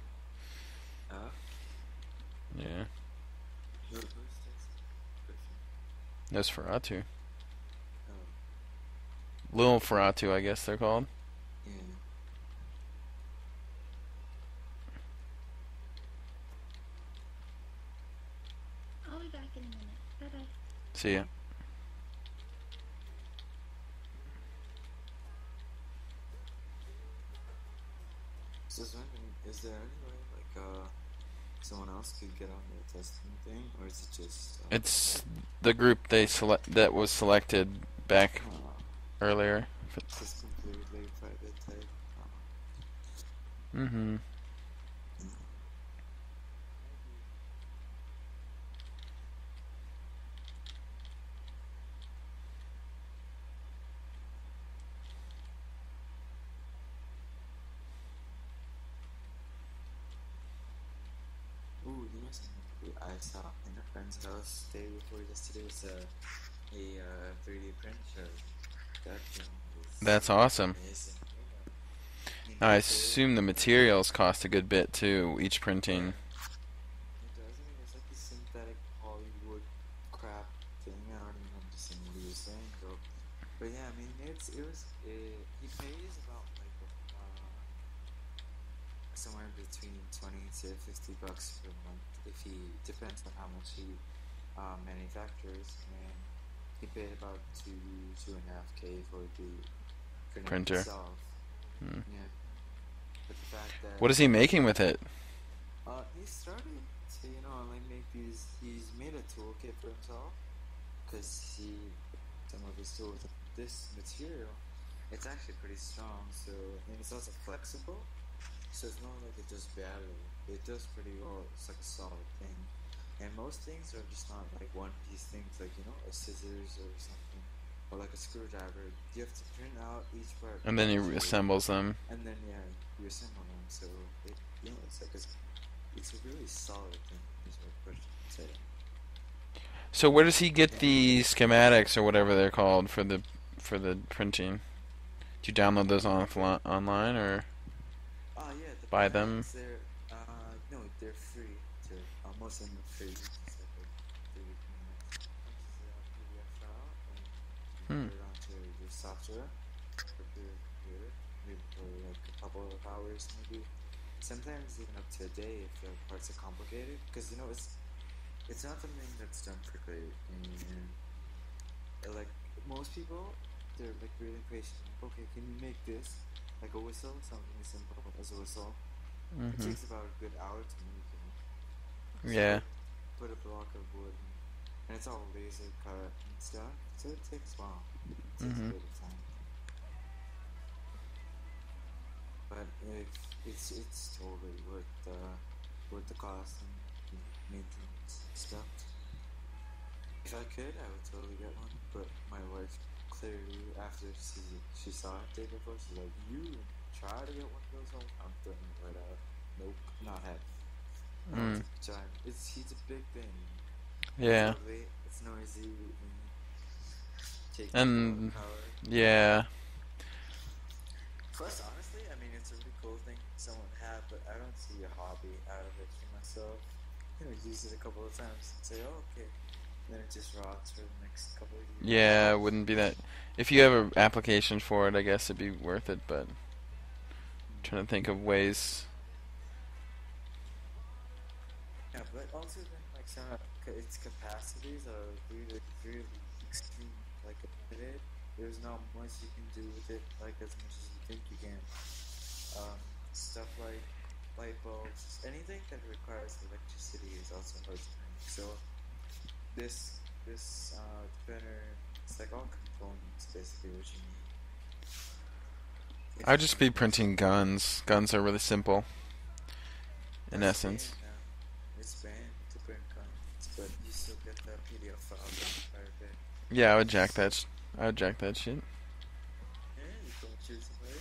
Yeah. Who's this? Nosferatu. Oh, Little Ferratu, I guess they're called. yeah. I'll be back in a minute. Bye bye. See ya. So just wondering, is there any way someone else could get on the testing thing, or is it just? It's the group that was selected back earlier. It's just completely private type. Mm-hmm. Ooh, you know something I saw in a friend's house day before yesterday was a 3D printer. That thing is That's awesome. amazing. Now, I assume the materials cost a good bit too, each printing. It does. I mean, it's like this synthetic Hollywood crap thing. I don't even understand what he was saying, though. But yeah, I mean, he pays about somewhere between 20 to $50 per month. If he depends on how much he manufactures, and he paid about 2.5K for the Printer. itself. Yeah. But the fact that What is he making with it? he's starting to, make these. He's made a toolkit for himself because some of his tools, this material, it's actually pretty strong. So, and it's also flexible. So it's not like it just barely. It does pretty well. It's like a solid thing. And most things are just not like one-piece things, like a scissors or something, or like a screwdriver. You have to print out each part. And then he reassembles them. And then you assemble them. So it's a really solid thing. Is what I say. So where does he get the schematics or whatever they're called for the printing? Do you download those online or Yeah. The buy them? No, they're free. Most of them are free. It's just like a 3D printer. PDF file, and you put it onto your software, prepare your computer, maybe for like a couple of hours, maybe. Sometimes even up to a day if the parts are complicated, because it's not something that's done quickly. And like most people, they're like really patient. Like, okay, can you make this like a whistle? Something as simple as a whistle. It takes about a good hour to make it. Yeah. So put a block of wood, and it's all laser cut and stuff. So it takes a while. It takes a bit of time. But it's totally worth the cost and maintenance and stuff. If I could, I would totally get one. But my wife clearly, after she saw it day before, she's like, "You try to get one of those home?" I'm throwing it right out. Nope, not happening. He's a big thing. Yeah. It's noisy and And power. yeah. Plus, honestly, I mean, it's a really cool thing someone had, but I don't see a hobby out of it for myself. Use it a couple of times and say, "Oh, okay," and then it just rots for the next couple of years. Yeah, it wouldn't be that. If you have an application for it, I guess it'd be worth it. But I'm trying to think of ways. Yeah, but also then like its capacities are really, really extreme. Like limited. There's not much you can do with it, like as much as you think you can. Stuff like light bulbs, anything that requires electricity is also hard to make. So this printer, it's like all components basically what you need. I'd just be printing guns. Guns are really simple. In essence. It's banned to print guns, but you still get the PDF file done quite a bit. Yeah, I would jack that shit. Yeah, you don't choose somebody.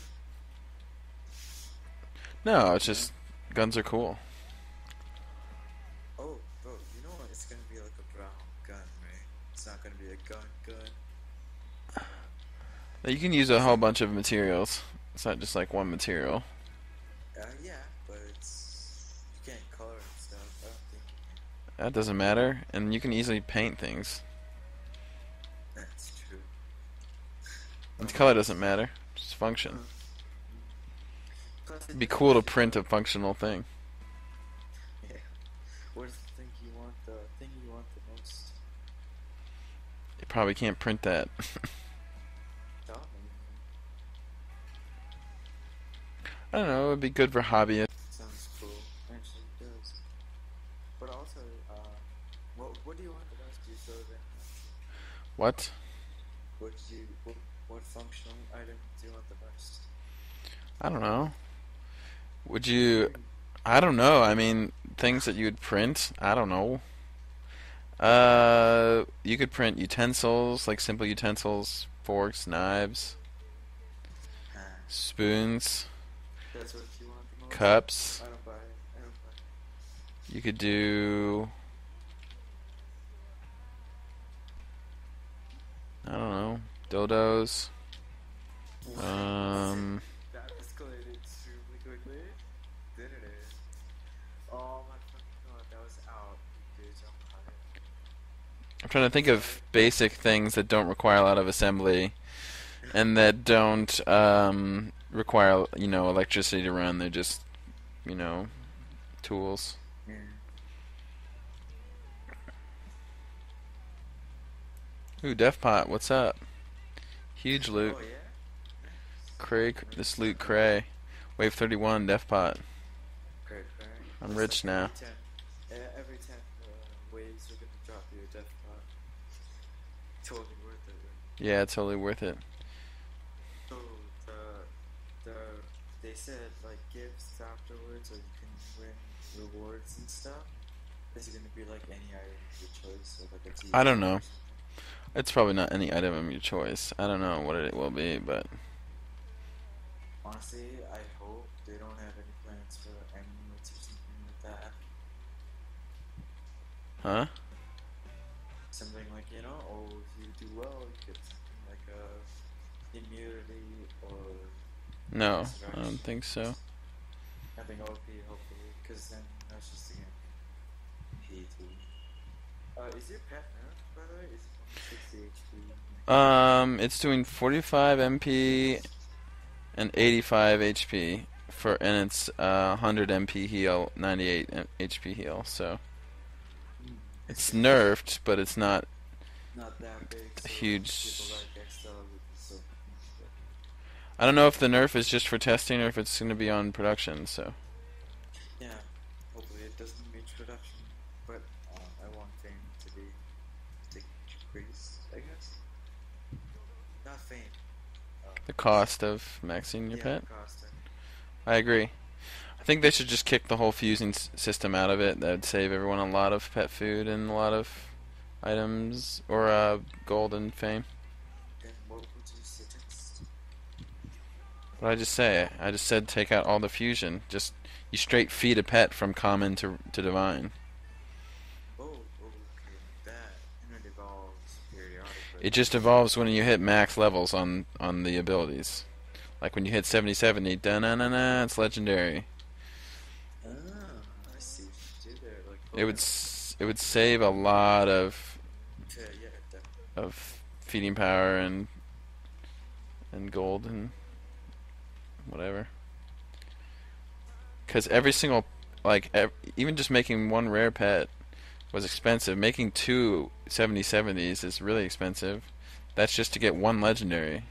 No, it's just guns are cool. Oh, bro, you know what? It's gonna be like a brown gun, right? It's not gonna be a gun. You can use a whole bunch of materials. It's not just like one material. Yeah, but you can't color and stuff. I don't think you can. That doesn't matter, and you can easily paint things. That's true. And the color doesn't matter, just function. Plus, It'd be cool to print a functional thing. Yeah. Where's the thing you want? The thing you want the most? You probably can't print that. Stop. I don't know. It would be good for hobbyists. Sounds cool. Actually, it does. But also, what do you want the most? Do you feel that? What? What functional item do you want the most? I don't know. Would you? I don't know. I mean, things that you would print. I don't know. You could print utensils, like simple utensils, forks, knives, Ah, spoons, that's what you want the most? cups. I don't buy it. I don't buy You could do, I don't know, dildos. it. Um, That escalated extremely quickly, didn't it? Oh my fucking god, that was out. You bitch, I'm hot. I'm trying to think of basic things that don't require a lot of assembly and that don't require, electricity to run. They're just, you know, tools. Yeah. Ooh, Defpot, what's up? Huge loot. Oh yeah? Cray, this loot Cray. Wave 31, Defpot. Great, great. I'm It's rich like now. every 10 waves are gonna drop you a death pot. Totally worth it, right? Yeah, totally worth it. So the they said like gifts afterwards, or you can win rewards and stuff. Is it gonna be like any item of your choice, or like a TV I don't or know. something? It's probably not any item of your choice. I don't know what it will be, but Honestly, I hope they don't have any plans for emulates or something like that. huh? Something like, oh, if you do well, you get something like immunity or No, I resurrection. don't think so. Nothing OP, hopefully, because then that's just again P2. Is your pet nerfed, by the way? Is it only 60 HP? It's doing 45 MP and 85 HP and it's 100 MP heal, 98 HP heal. So it's nerfed, but it's not Not that big, so huge. people like XL would be so good. I don't know if the nerf is just for testing or if it's going to be on production. So Yeah, hopefully it doesn't reach production, but I want fame to be decreased, I guess. Not fame. the cost of maxing your Yeah, pet. cost. I agree. I think they should just kick the whole fusing system out of it. That would save everyone a lot of pet food and a lot of items or gold and fame. Then what would you suggest? What did I just say? I just said take out all the fusion. Just you straight feed a pet from common to divine. Oh, okay, that, and it evolves periodically. It just evolves when you hit max levels on the abilities. Like when you hit 70-70, da-na-na-na, it's legendary. Ah, I see what you did there. Like, It would save a lot of yeah, definitely. feeding power and gold and whatever. Because every single even just making one rare pet was expensive. Making two 70-70s is really expensive. That's just to get one legendary.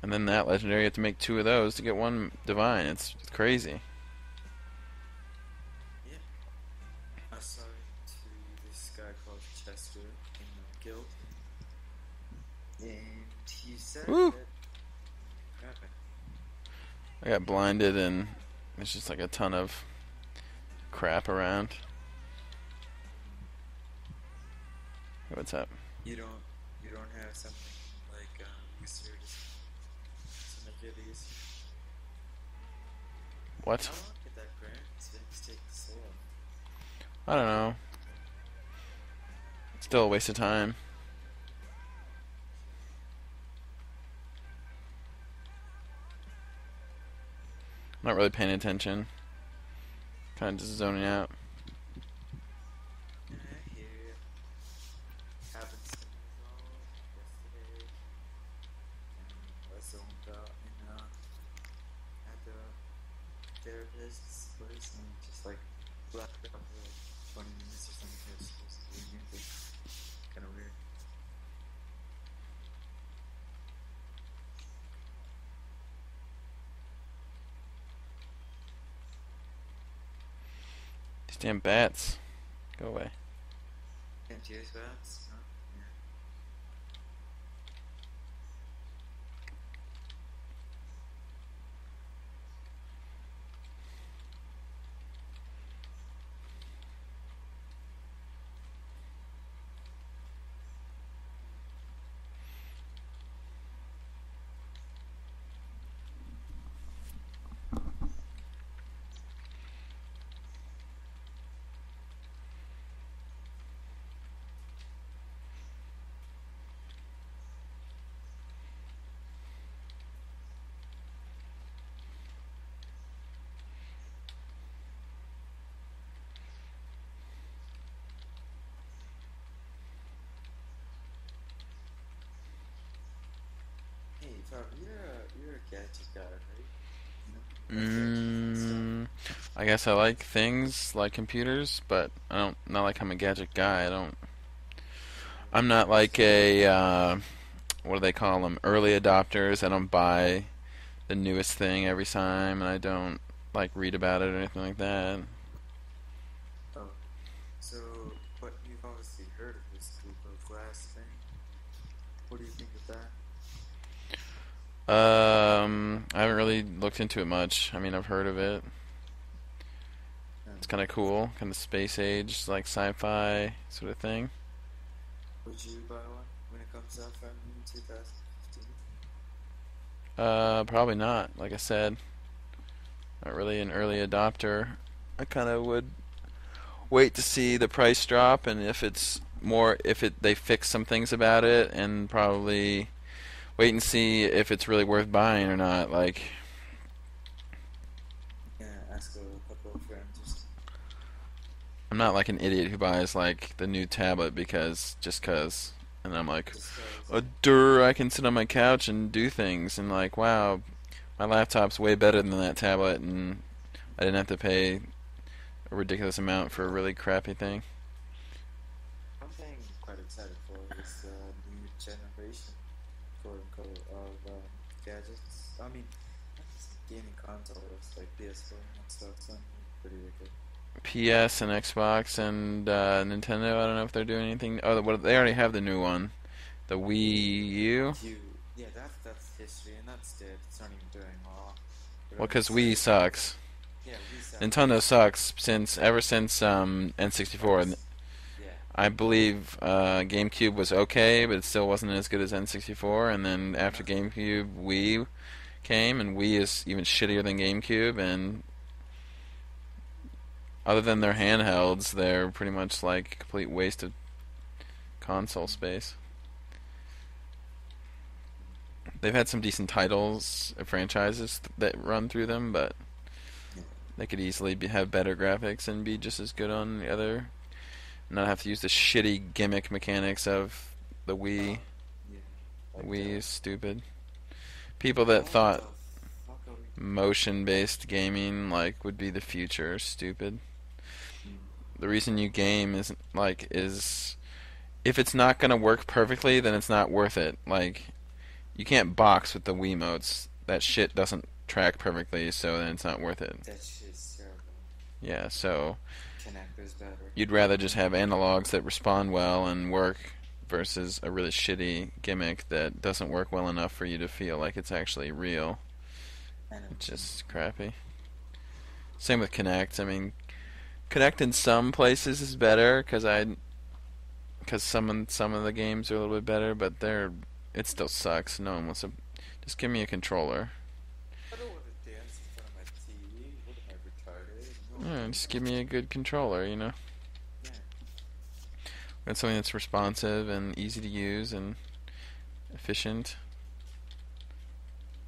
And then that legendary, you have to make two of those to get one divine. It's crazy. Yeah. I saw it to this guy called Chester in the guild, and he said Woo. that. Okay. I got blinded and there's just like a ton of crap around. Hey, what's up? You don't have something like Wizard some abilities. What? I won't get that grant. It's take the soul. I don't know. It's still a waste of time. I'm not really paying attention. Kind of just zoning out. Yeah, here happened to me as well yesterday. I zoned out at the therapist's place and just like left out for like 20 minutes or something. I was supposed to do music. Kind of weird. Damn bats. Go away. Can't use bats? No? Yeah. Hey, Bob, you're a gadget guy, right? You know, like gadgets and stuff. I guess I like things like computers, but I don't. Not like I'm a gadget guy. I don't. I'm not like a what do they call them? Early adopters. I don't buy the newest thing every time, and I don't like read about it or anything like that. Oh, so, but you've obviously heard of this Google Glass thing. What do you think of that? I haven't really looked into it much. I mean, I've heard of it. It's kind of cool, kind of space age, like sci-fi sort of thing. Would you buy one when it comes out from 2015? Probably not. Like I said, not really an early adopter. I kind of would wait to see the price drop, and if it's more, if it they fix some things about it, and probably wait and see if it's really worth buying or not. Like, Yeah, ask a couple of friends or something. I'm not like an idiot who buys like the new tablet just 'cause, and I'm like, Just oh, durr, I can sit on my couch and do things, and like, wow, my laptop's way better than that tablet, and I didn't have to pay a ridiculous amount for a really crappy thing. one thing I'm quite excited for is new generation, quote unquote, of gadgets. I mean, not just gaming consoles like PS4 and stuff. Something pretty wicked. PS and Xbox and Nintendo. I don't know if they're doing anything. Oh, they already have the new one, the Wii U. Yeah, that's history, and that's dead. It's not even doing well. But Well, I'm because Wii excited. sucks. Yeah, we suck. Nintendo sucks ever since N64. Yeah, I believe GameCube was okay, but it still wasn't as good as N64. And then after GameCube, Wii came, and Wii is even shittier than GameCube. And other than their handhelds, they're pretty much like a complete waste of console space. They've had some decent titles, franchises that run through them, but they could easily have better graphics and be just as good on the other. Not have to use the shitty gimmick mechanics of the Wii. yeah. The Like, Wii is stupid. People that thought what the fuck are we? motion-based gaming like would be the future are stupid. The reason you game is if it's not gonna work perfectly, then it's not worth it. Like, you can't box with the Wiimotes. That shit doesn't track perfectly, so then it's not worth it. That shit's terrible. Yeah, so Connector's better. you'd rather just have analogs that respond well and work versus a really shitty gimmick that doesn't work well enough for you to feel like it's actually real. I know. It's just crappy. Same with Kinect. I mean, Kinect in some places is better because some of the games are a little bit better, but it still sucks. No one wants to. Just give me a controller. I don't want to dance in front of my TV. What am I retarded? No. Yeah, just give me a good controller. Yeah. And something that's responsive and easy to use and efficient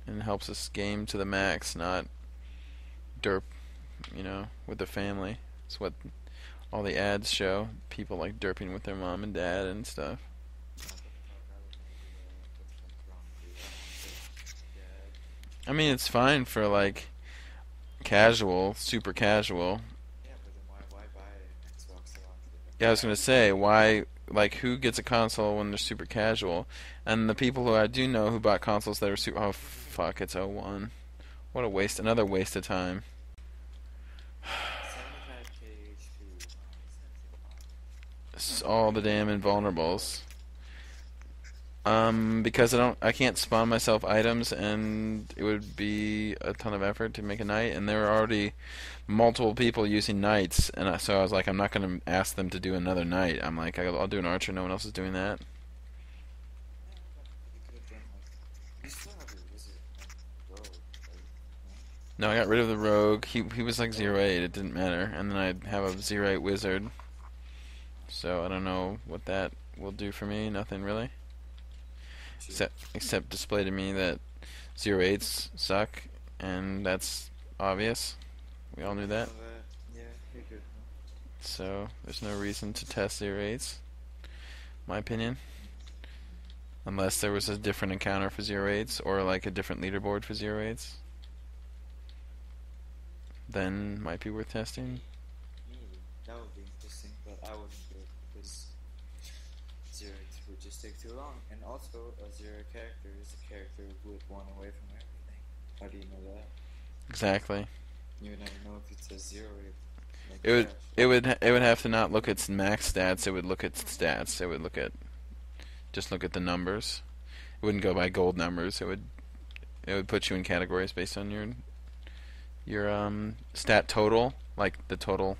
and helps us game to the max, not derp, with the family. It's what all the ads show. People like derping with their mom and dad and stuff. I mean, it's fine for like casual, super casual. Yeah, but then why buy an Xbox One? Yeah, I was gonna say, why, like, who gets a console when they're super casual? And the people who I do know who bought consoles that were super, oh fuck, it's 01. What a waste, another waste of time. 75k HP, all the damn invulnerables. Because I can't spawn myself items, and it would be a ton of effort to make a knight, and there are already multiple people using knights, and so I was like, I'm not going to ask them to do another knight. I'm like, I'll do an archer. No one else is doing that. You still have your wizard and rogue, right? No, I got rid of the rogue. He was like 0-8. It didn't matter, and then I have a 0-8 wizard. So I don't know what that will do for me. Nothing really. Except display to me that 0-8s suck, and that's obvious. We all knew that. Yeah, you're good. So there's no reason to test 0-8s, my opinion. Unless there was a different encounter for 0-8s, or like a different leaderboard for 0-8s. Then might be worth testing. Maybe. That would be interesting, but I wouldn't do it because 0-8s would just take too long. And also, a 0 character is a character with one away from everything. How do you know that? Exactly. You would never know if it's a 0-8. Like It would have to not look at max stats. It would look at stats. It would just look at the numbers. It wouldn't go by gold numbers. It would put you in categories based on your stat total, like the total.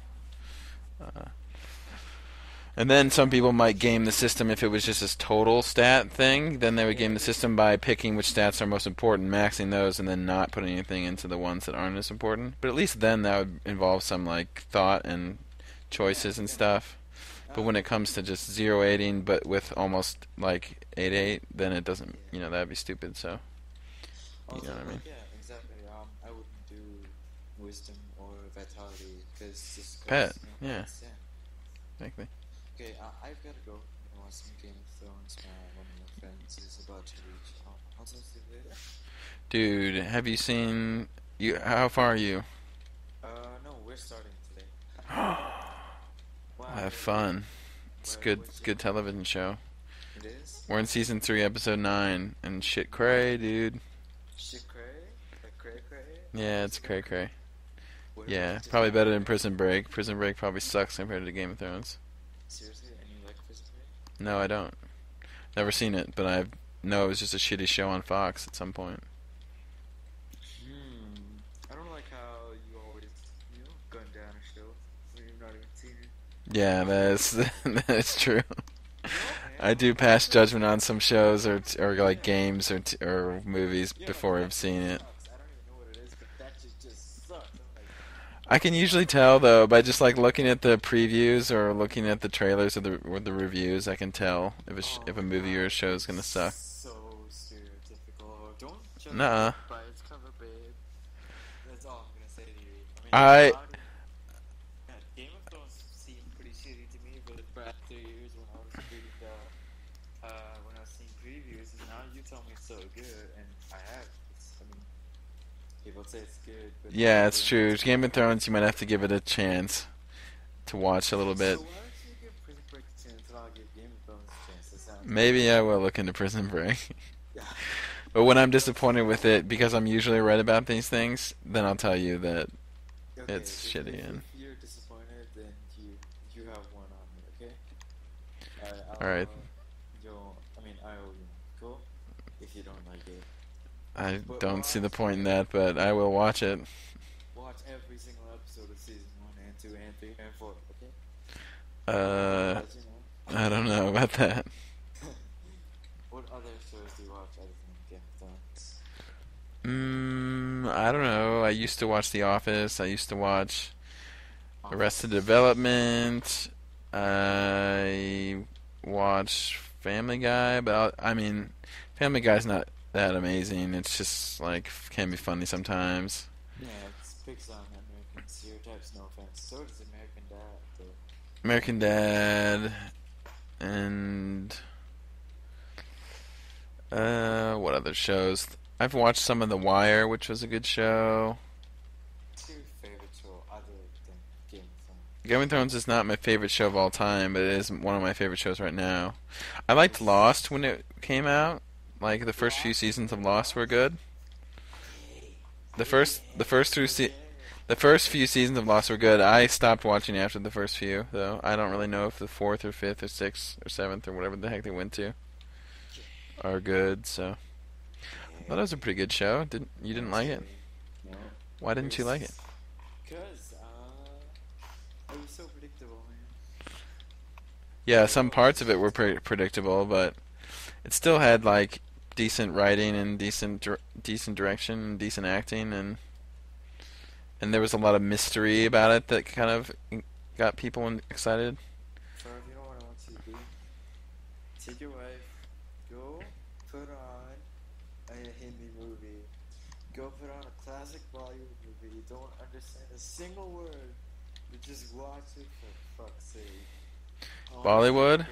And then some people might game the system if it was just this total stat thing. Then they would game the system by picking which stats are most important, maxing those, and then not putting anything into the ones that aren't as important. But at least then that would involve some like thought and choices and stuff. But when it comes to just 0-8ing, but with almost like 8-8, then it doesn't. That'd be stupid. So, you know what I mean? Yeah, exactly. I wouldn't do wisdom or vitality because Pet. Yeah. Exactly. Okay, I've got to go. I want some Game of Thrones. One of my friends is about to reach. I'll talk to you later. Dude, have you seen? How far are you? No, we're starting today. Wow. Have fun. It's good television show. It is? We're in season 3, episode 9, and shit cray, dude. Shit cray? Like cray cray? Yeah, it's cray cray. Yeah, probably better than Prison Break. Prison Break probably sucks compared to Game of Thrones. Seriously? And you like Prison Break? No, I don't. Never seen it, but I know it was just a shitty show on Fox at some point. I don't like how you always, gun down a show when you've not even seen it. Yeah, that's true. I do pass judgment on some shows or like games or movies before I've seen it. I don't even know what it is, but that just sucks. I can usually tell though by just like looking at the previews or looking at the trailers or the reviews. I can tell if a movie or a show is gonna suck. So stereotypical. Don't judge Nuh-uh. by its cover, babe. That's all I'm gonna say to you. Game of Thrones seemed pretty shitty to me, but for 3 years when I was reading when I was seeing previews, and now you tell me it's so good, and I have. People say it's good, but Yeah, it's true. Game of Thrones, you might have to give it a chance to watch a little bit. So why don't you give Prison Break a chance, and I'll give Game of Thrones a chance? That sounds Maybe I will look into Prison Break. Yeah. But when I'm disappointed with it, because I'm usually right about these things, then I'll tell you that Okay, it's shitty. If And you're disappointed, then you have one on me, okay? Alright. I owe you. Cool? If you don't like it. I But don't see the watch point in that, but I will watch it. Watch every single episode of season 1 and 2 and 3 and 4, okay? As you know. I don't know about that. What other shows do you watch other than Game of Thrones? I don't know. I used to watch The Office. I used to watch Arrested Development. I watch Family Guy, but Family Guy's not that amazing. It's just like can be funny sometimes. Yeah, it's picks on American stereotypes, no offense. So does American Dad, though. American Dad, and what other shows? I've watched some of The Wire, which was a good show. What's your favorite show other than Game of Thrones? Game of Thrones is not my favorite show of all time, but it is one of my favorite shows right now. I liked Lost when it came out. Like the first few seasons of Lost were good. The first The first few seasons of Lost were good. I stopped watching after the first few, though. I don't really know if the fourth or fifth or sixth or seventh or whatever the heck they went to are good. So I thought it was a pretty good show. You didn't like it? No. Why didn't you like it? Because it was so predictable, man. Yeah, some parts of it were predictable, but it still had like decent writing and decent direction and decent acting, and there was a lot of mystery about it that kind of got people excited. So if you know what I want you to do, take your wife, go put on a Hindi movie, go put on a classic Bollywood movie. You don't understand a single word, you just watch it for fuck's sake. Bollywood?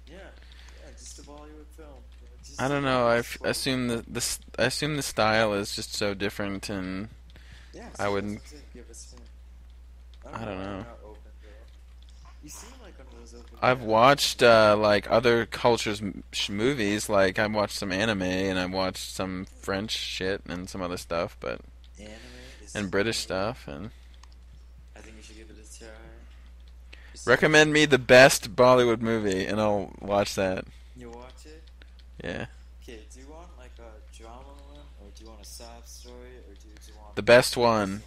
Yeah, just a Bollywood film. Just I don't know. I assume I assume the style is just so different, and yeah, I wouldn't. Give a spin. I don't know. Not open, you seem like one of those open. I've watched like other cultures' movies. Like I've watched some anime, and I've watched some French shit and some other stuff, but Anime is and British stuff. And I think you should give it a try. recommend me the best Bollywood movie, and I'll watch that. You watch it? Yeah, Okay, do you want like a drama one, or do you want a sad story, or do you just want the best one.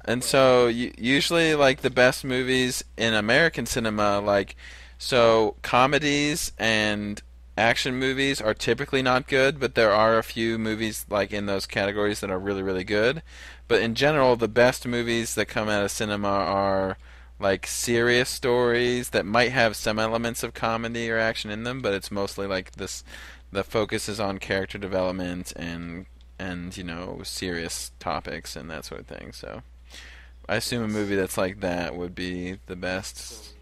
And so usually like the best movies in American cinema, like so comedies and action movies are typically not good, but there are a few movies like in those categories that are really really good. But in general, the best movies that come out of cinema are like serious stories that might have some elements of comedy or action in them, but it's mostly like this. The focus is on character development and serious topics and that sort of thing. So I assume a movie that's like that would be the best. So,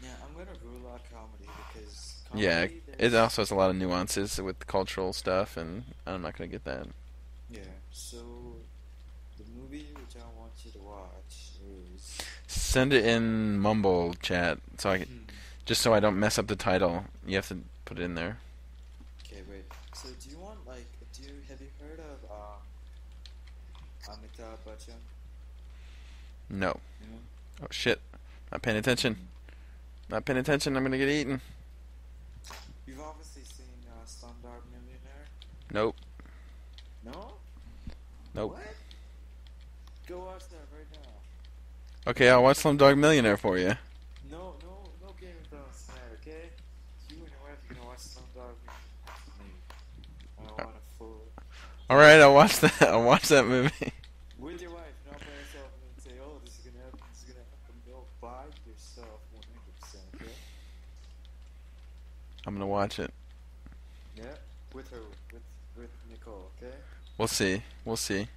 yeah, I'm gonna rule out comedy because Yeah, it also has a lot of nuances with cultural stuff, and I'm not gonna get that. Yeah, so the movie which I want you to watch is Send it in mumble chat so I can, just so I don't mess up the title. You have to put it in there. okay, wait. So do you want have you heard of Amitabh Bachchan? No. You know? Oh shit! Not paying attention. Not paying attention. I'm gonna get eaten. You've obviously seen Slumdog Millionaire. Nope. No? Nope. What? Go watch that right now. Okay, I'll watch Slumdog Millionaire for you. No Game of Thrones tonight, okay? You and your wife are gonna watch Slumdog Millionaire. I want a full All right, I'll watch that. I'll watch that movie. with your wife, not by yourself, and say, "Oh, this is gonna happen. This is gonna happen." No, by yourself, 100%. Okay? I'm gonna watch it. Yeah, with her, with Nicole. Okay? We'll see. We'll see.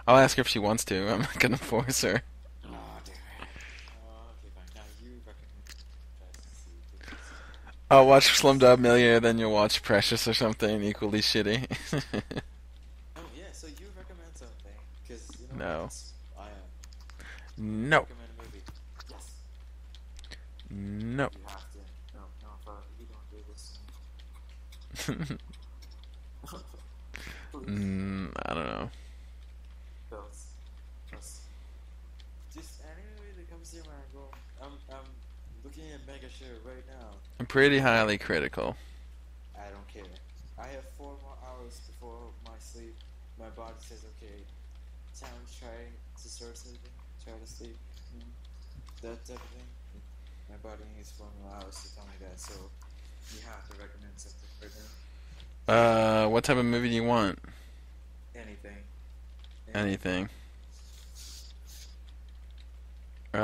I'll ask her if she wants to. I'm not gonna force her. Oh, damn it. Okay, fine. Now you recommend guys to see. I'll watch Slumdog Millionaire, then you'll watch Precious or something equally shitty. Oh yeah, so you recommend something because No. I am. No. Recommend a movie. Yes. No. You have to. No, you don't do this. Please. I don't know. Those. Just any movie that comes to your mind, bro. I'm looking at Mega Share right now. I'm pretty highly critical. I don't care. I have 4 more hours before my sleep. My body says, okay, time to try to start sleeping, try to sleep. That type of thing. My body needs 4 more hours to tell me that, so you have to recommend something right now. What type of movie do you want? Anything. Anything. For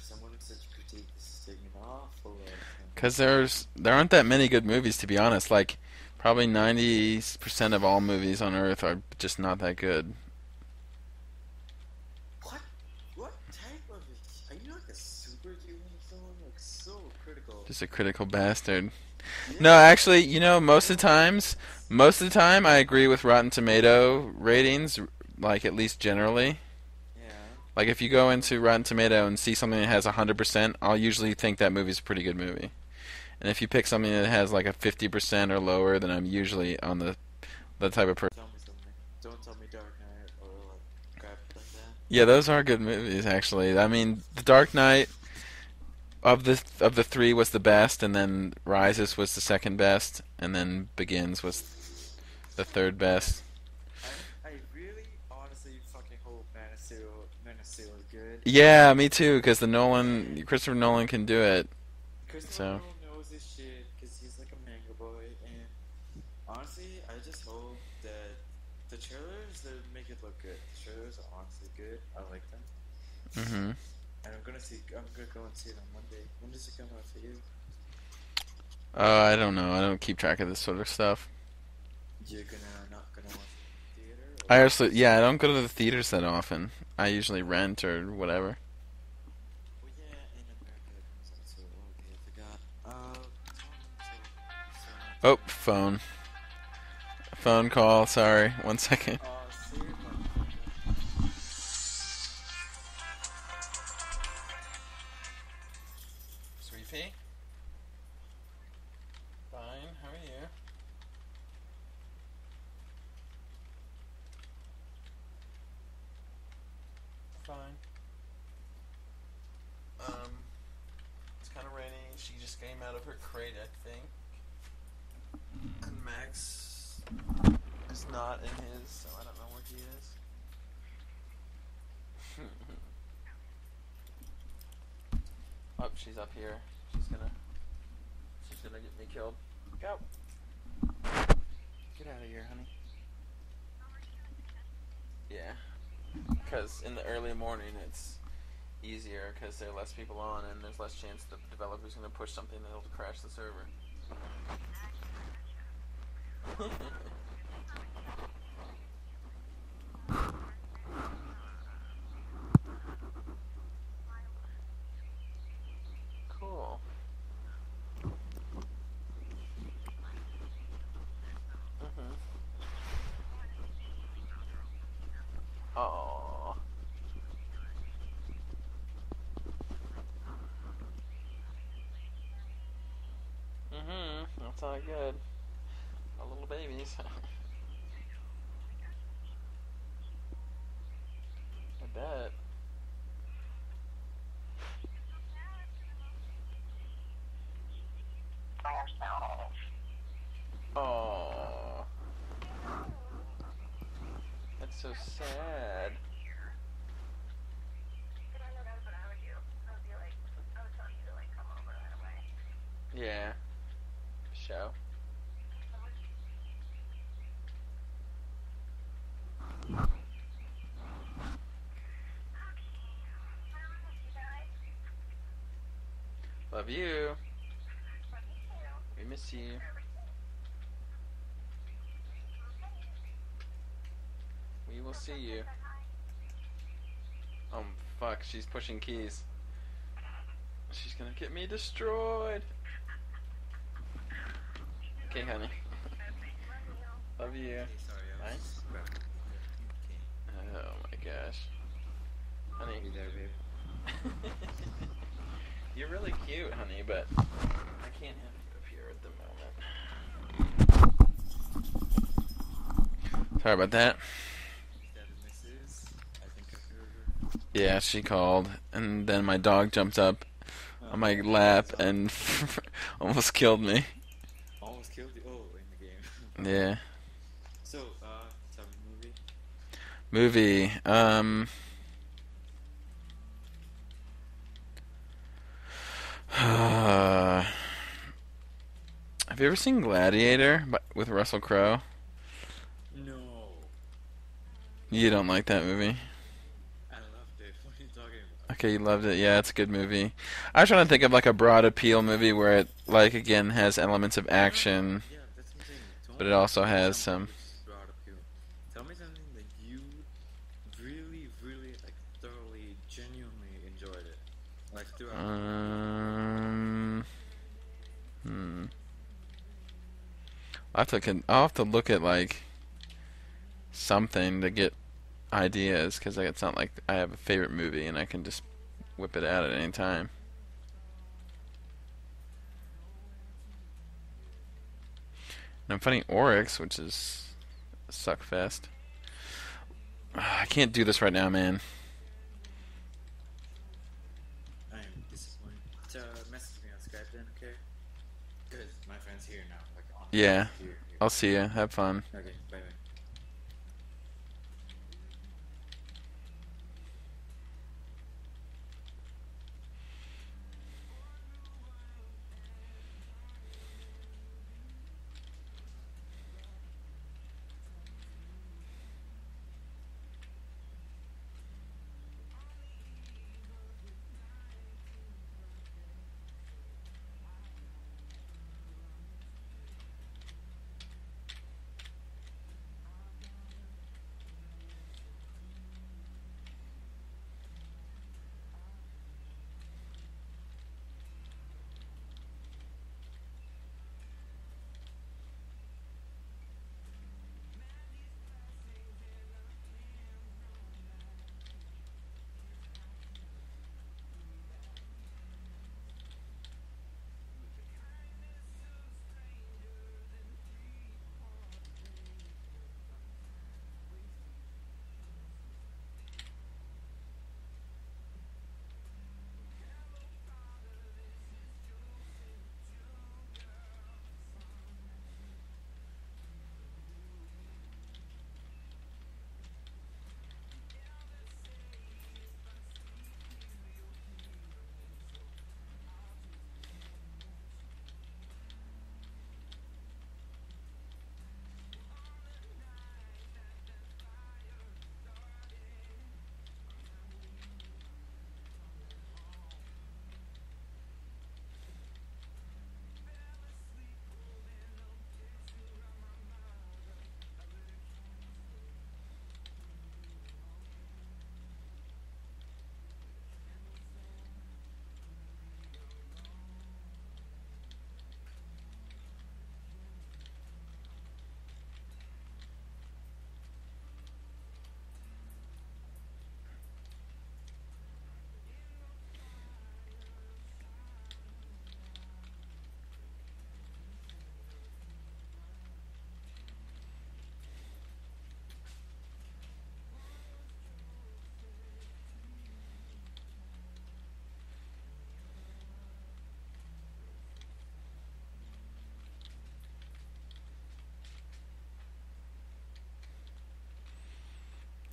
someone with such critique, this is taking off a lot. Because there aren't that many good movies, to be honest. Like, probably 90% of all movies on Earth are just not that good. What type of... Are you like a superhuman or someone? Like, so critical. Just a critical bastard. Yeah. No, actually, most of the time, I agree with Rotten Tomato ratings, like, at least generally. Yeah. Like, if you go into Rotten Tomato and see something that has 100%, I'll usually think that movie's a pretty good movie. And if you pick something that has, like, a 50% or lower, then I'm usually on the the type of person. Tell me something. Don't tell me Dark Knight or like crap like that. Yeah, those are good movies actually. I mean, The Dark Knight of the three was the best, and then Rises was the second best, and then Begins was the third best. I really honestly fucking hope Man of Steel is good. Yeah, me too, because Christopher Nolan can do it. Christopher So Nolan knows his shit because he's like a manga boy, and honestly, I just hope that the trailers that make it look good. The trailers are honestly good. I like them, hmm and I'm gonna go and see them one day. When does it come out for you? I don't know. I don't keep track of this sort of stuff. You're not gonna watch it in the theater? I also, yeah, I don't go to the theaters that often. I usually rent or whatever. Well, yeah, in America it comes out so okay, I forgot. Oh, phone. Phone call, sorry. 1 second. See you, motherfucker. Sweet pea? Fine, how are you? Fine. It's kind of rainy. She just came out of her crate, I think. And Max is not in his, so I don't know where he is. Oh, she's up here. She's gonna get me killed. Go. Get out of here, honey. Yeah. Because in the early morning it's easier because there are less people on and there's less chance the developer's going to push something that'll crash the server. Cool. Aww. That's not good. Our little babies. I bet. Aww. That's so sad. Yeah. Show. Love you. We miss you. We will see you. Oh fuck, she's pushing keys. She's gonna get me destroyed. Okay, honey. Love you. Hey, sorry, I was Nice. grabbing the Oh my gosh. Honey. You there, babe? You're really cute, honey, but I can't have you up here at the moment. Sorry about that. Is that the missus? I think I heard her. Yeah, she called, and then my dog jumped up on my lap and almost killed me. Almost killed you? Oh, in the game. Yeah. So, tell me Movie. Have you ever seen Gladiator with Russell Crowe? No. You don't like that movie? I loved it. What are you talking about? Okay, you loved it. Yeah, it's a good movie. I was trying to think of like a broad appeal movie where it, like, again, has elements of action, Yeah, that's what I'm saying. Tell but me it also has something some. that's broad appeal. Tell me something that you really, really, like, thoroughly, genuinely enjoyed it. Like, throughout. I'll have to look at like something to get ideas because it's not like I have a favorite movie and I can just whip it out at any time. And I'm fighting Oryx, which is Suckfest. I can't do this right now, man. I am disappointed. Message me on Skype then, okay? Because my friend's here now. Like on. Yeah. Here. I'll see ya. Have fun. Okay. Bye.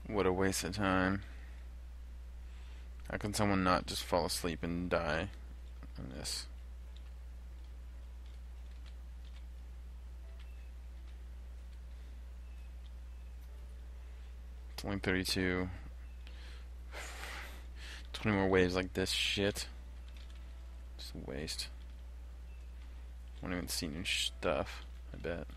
What a waste of time. How can someone not just fall asleep and die on this? It's only 32. 20 more waves like this shit. Just a waste. Won't even see new stuff, I bet.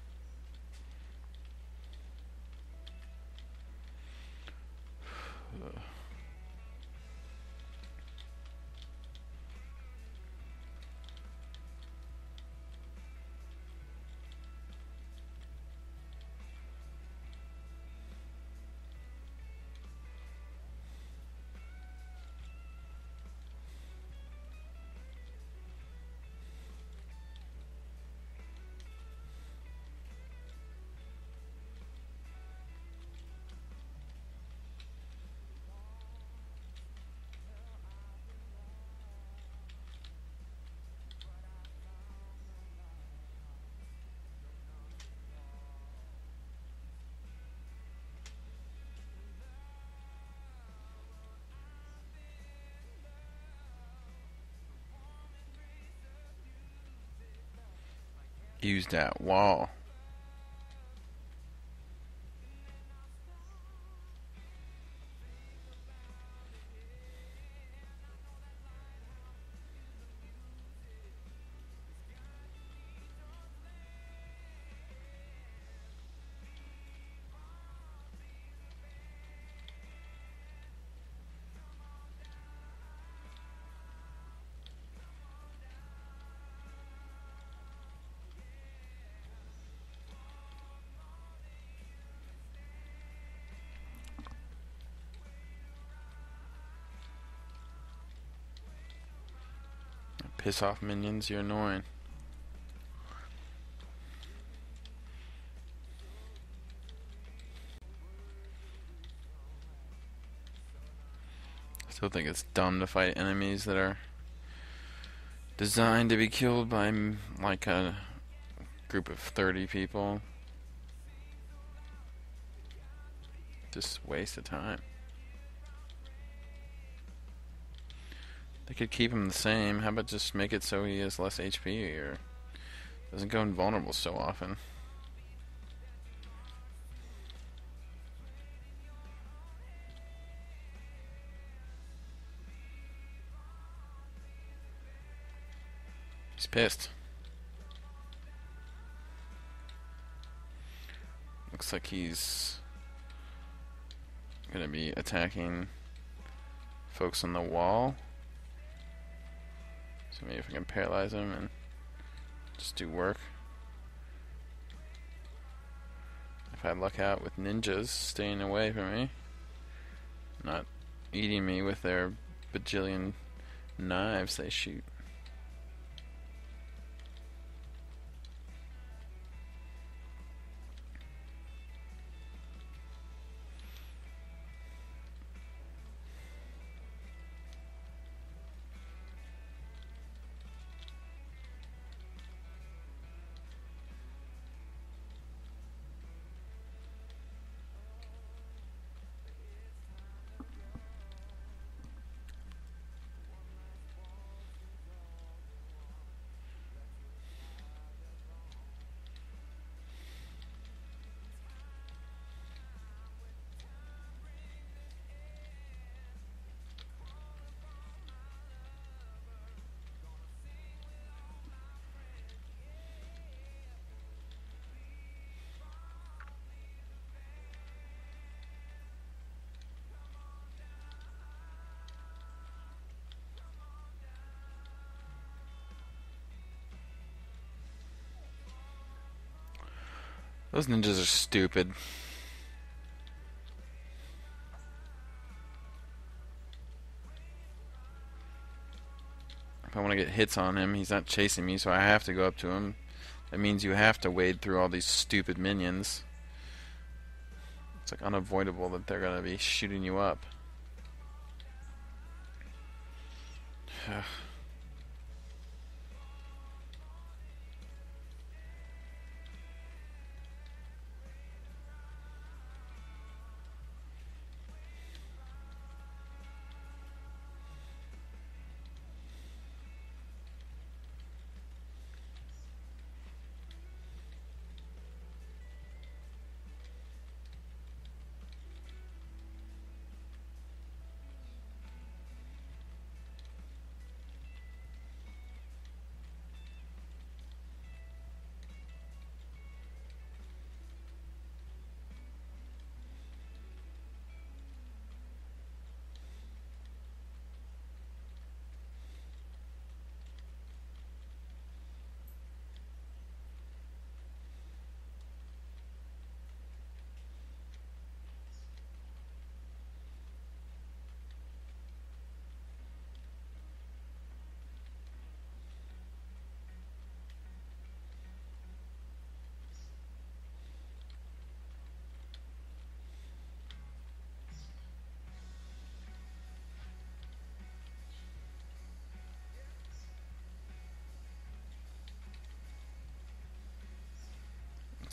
Use that wall. Piss off, minions, you're annoying. Still think it's dumb to fight enemies that are designed to be killed by like a group of 30 people. Just waste of time. They could keep him the same. How about just make it so he has less HP or doesn't go invulnerable so often? He's pissed. Looks like he's gonna be attacking folks on the wall. So maybe if I can paralyze him and just do work. If I luck out with ninjas staying away from me, not eating me with their bajillion knives they shoot. Those ninjas are stupid. If I want to get hits on him, he's not chasing me, so I have to go up to him. That means you have to wade through all these stupid minions. It's like unavoidable that they're gonna be shooting you up.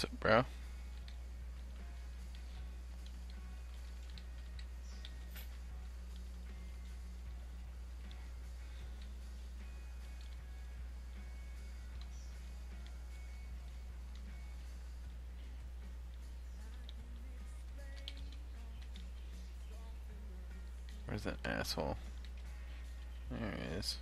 What's up, bro? Where's that asshole? There he is.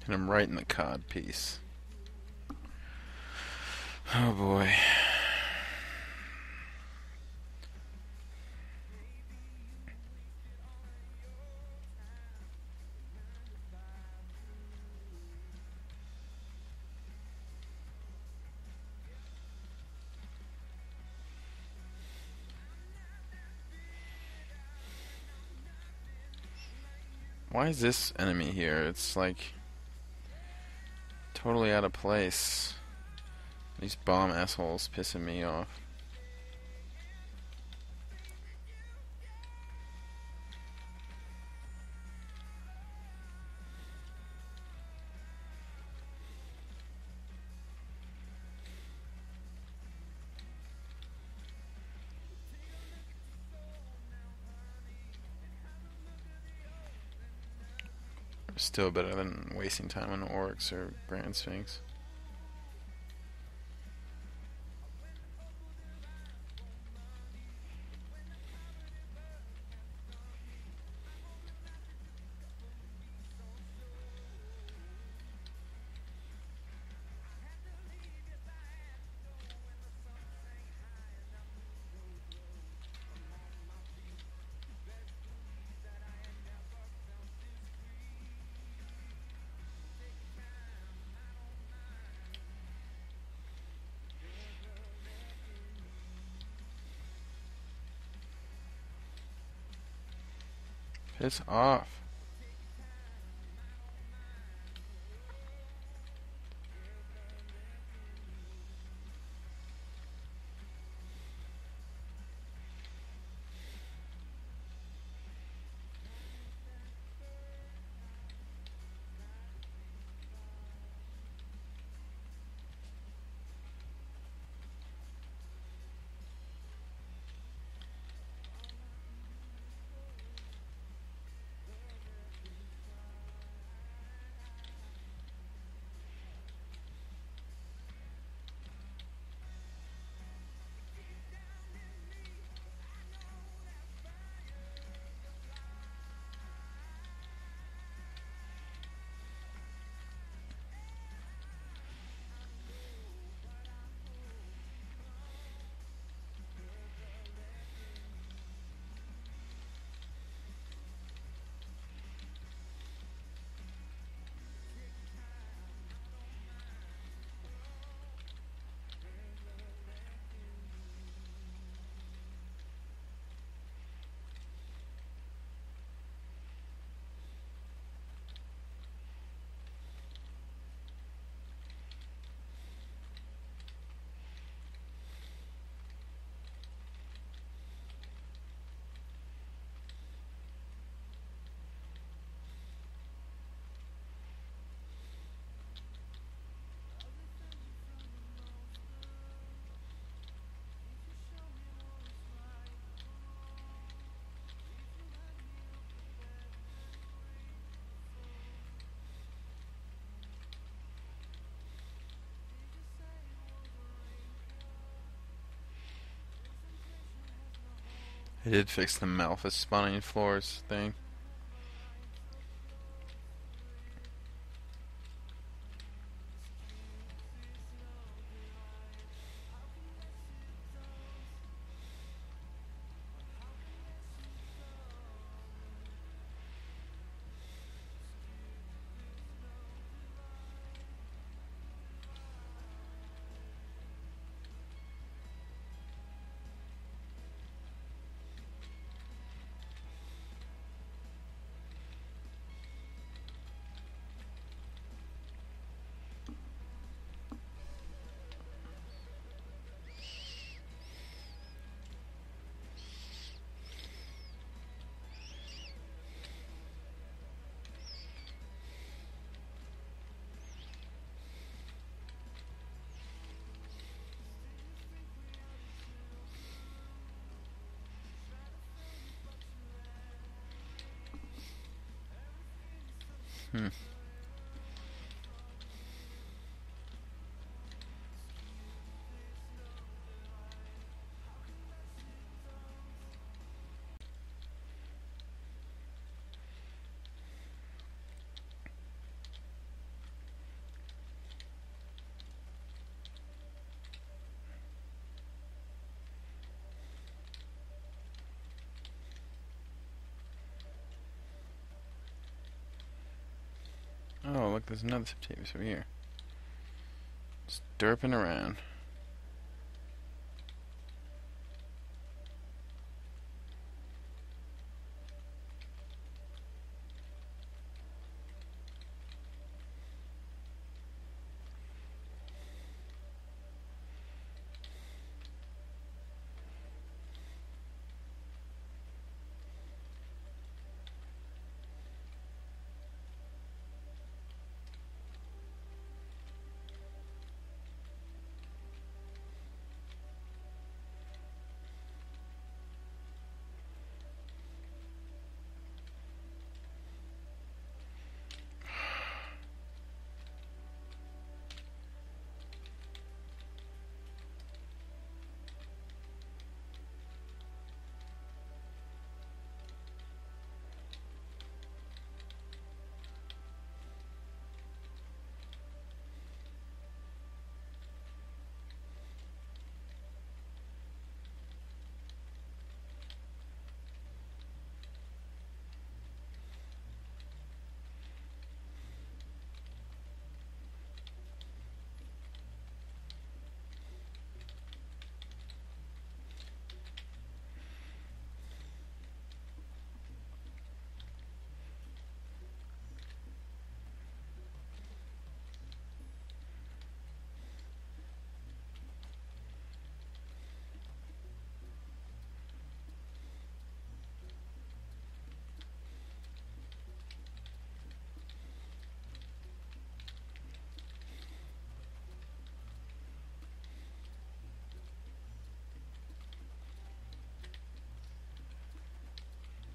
Hit him right in the cod piece. Oh boy. Why is this enemy here? It's like totally out of place. These bomb assholes pissing me off. Still better than wasting time on orcs or Grand Sphinx. Piss off. I did fix the Malphus spawning floors thing. Hmm. look, there's another spectators over here. Just derping around.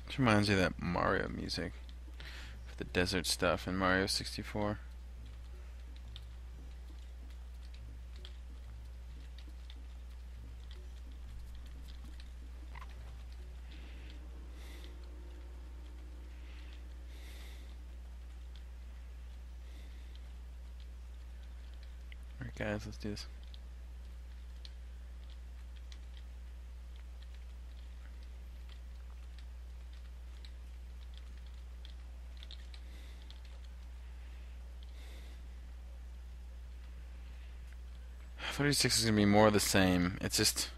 This reminds me of that Mario music for the desert stuff in Mario 64. Alright guys, let's do this. "36 is going to be more of the same. It's just...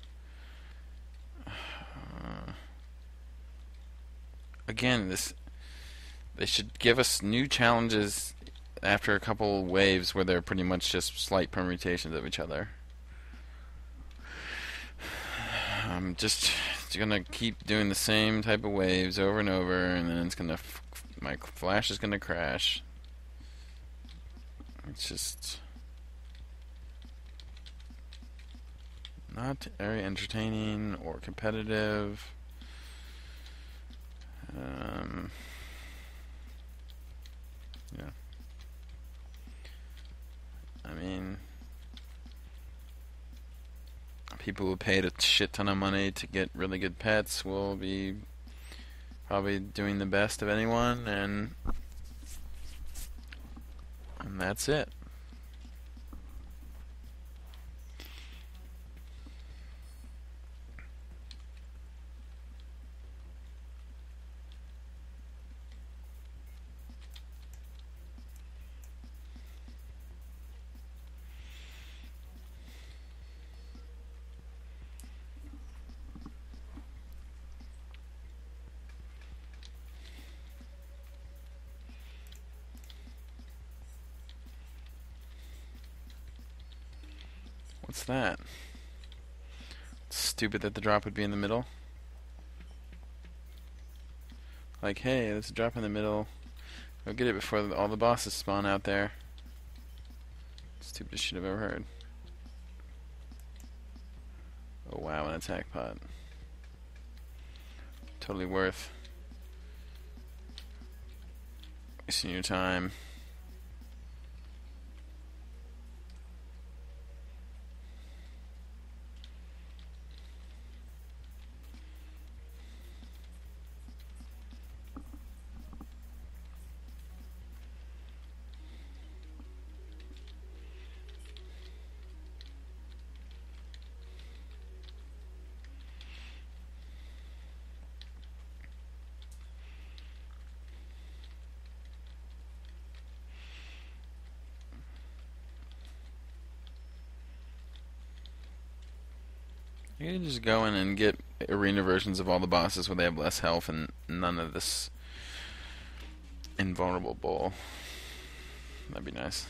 again, they should give us new challenges after a couple waves where they're pretty much just slight permutations of each other. I'm just gonna keep doing the same type of waves over and over, and then it's gonna... my Flash is gonna crash. It's just... not very entertaining or competitive. Yeah. I mean, people who paid a shit ton of money to get really good pets will be probably doing the best of anyone, and that's it. What's that? It's stupid that the drop would be in the middle. Like, hey, there's a drop in the middle. Go get it before all the bosses spawn out there. Stupidest shit I've ever heard. Oh wow, an attack pod. Totally worth wasting your time. You can just go in and get arena versions of all the bosses where they have less health and none of this invulnerable bull. That'd be nice.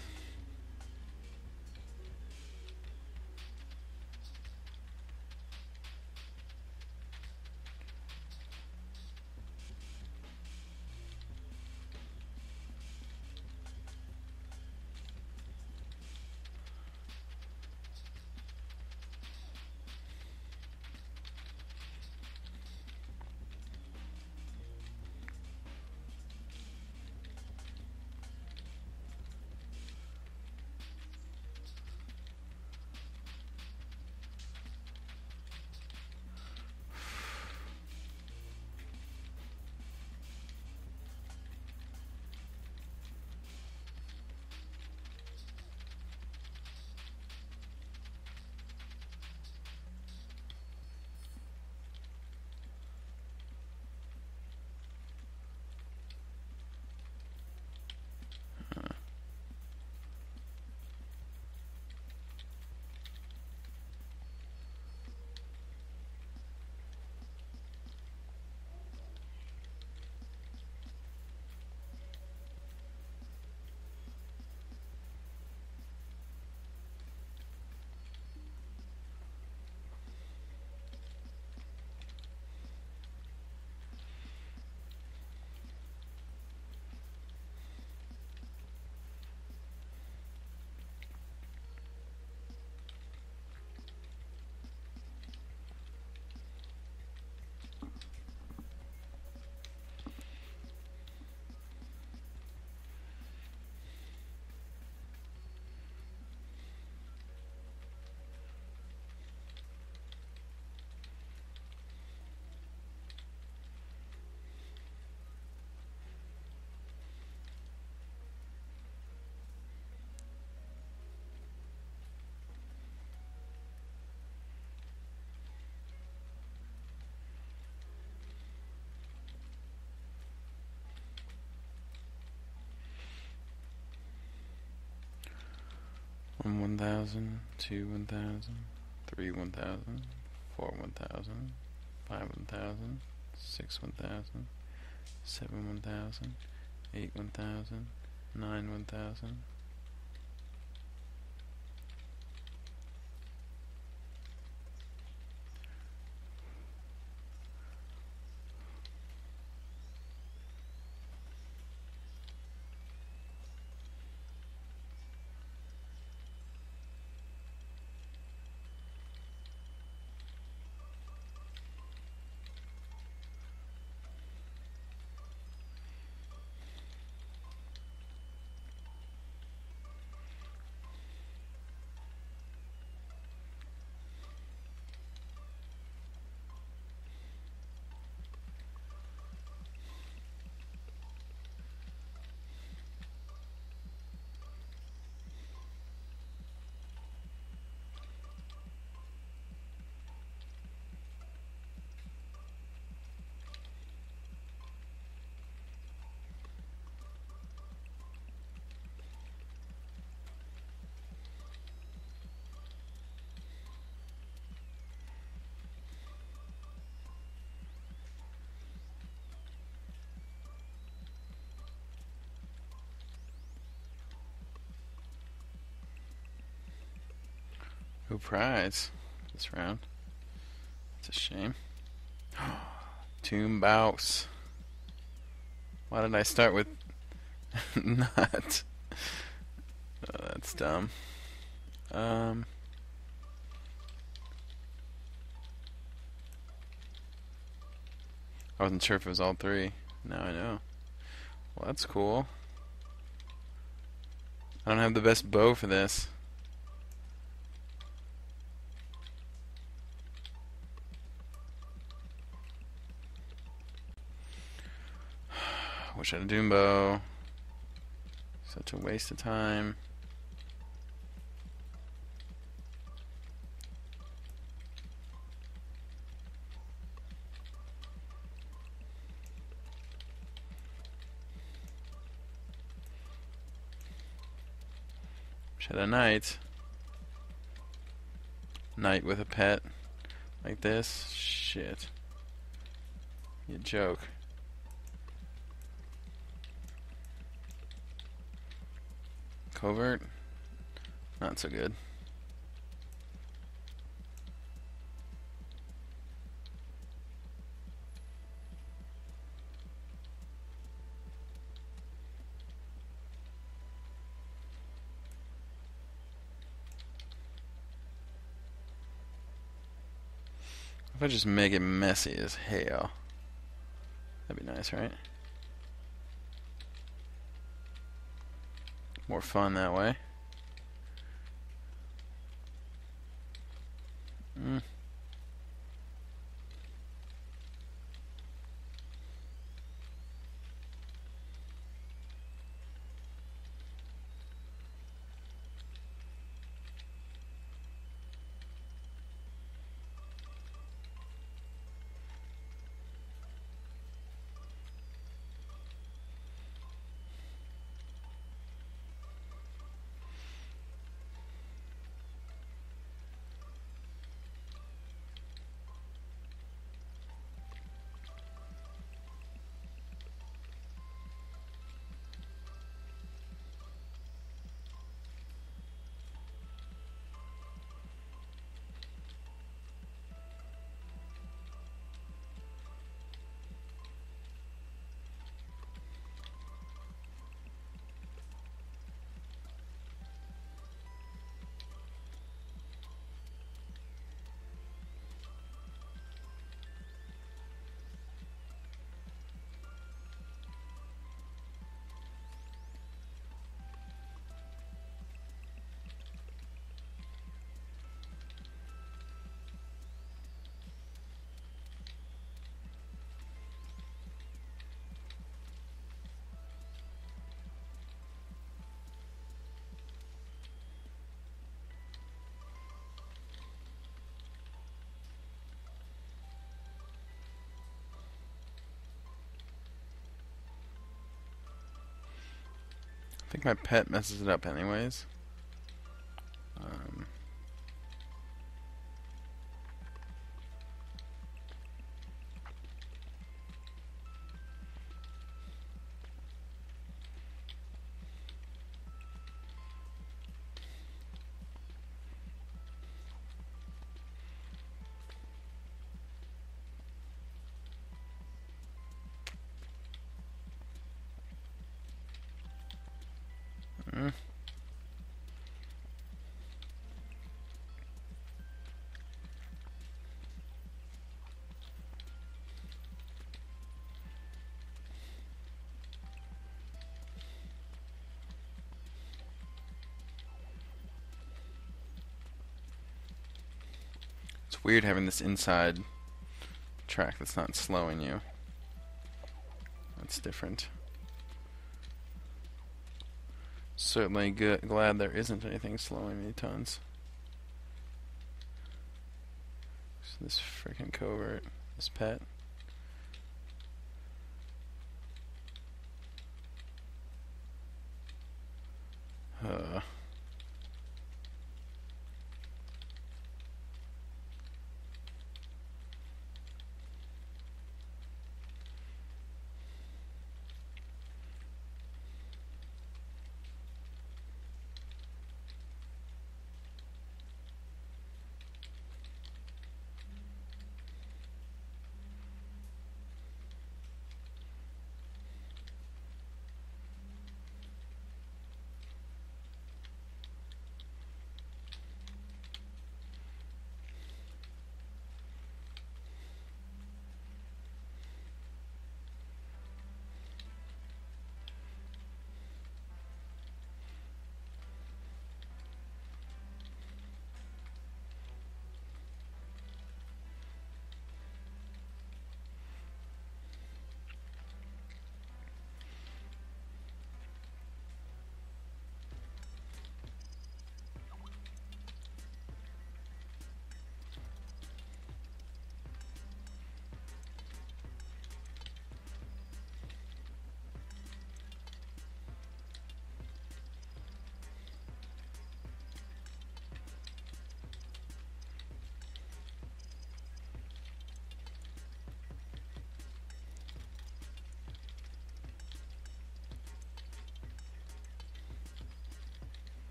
One 1,000, 2 1,000, 3 1,000, 4 1,000, 5 1,000, 6 1,000, 7 1,000, 8 1,000, 9 1,000. No prize this round. It's a shame. Tomb Bouse. Why did I start with not? Oh, that's dumb. I wasn't sure if it was all three. Now I know. Well, that's cool. I don't have the best bow for this. Wish I had a doom bow. Such a waste of time. Wish I had a knight. Knight with a pet. Like this? Shit. You joke. Covert? Not so good. If I just make it messy as hell. That'd be nice, right? More fun that way. I think my pet messes it up anyways. It's weird having this inside track that's not slowing you. That's different. Certainly glad there isn't anything slowing me tons. So this freaking covert, this pet.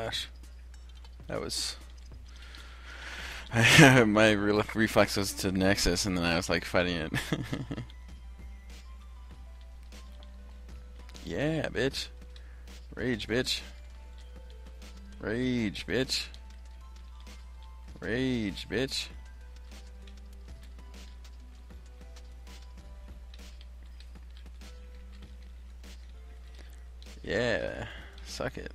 gosh. That was... my reflex was to Nexus, and then I was like fighting it. Yeah, bitch. Rage, bitch. Rage, bitch. Rage, bitch. Yeah, suck it.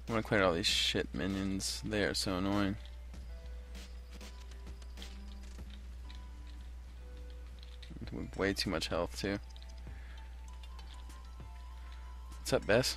I'm gonna clear all these shit minions. They are so annoying. With way too much health, too. What's up, Bess?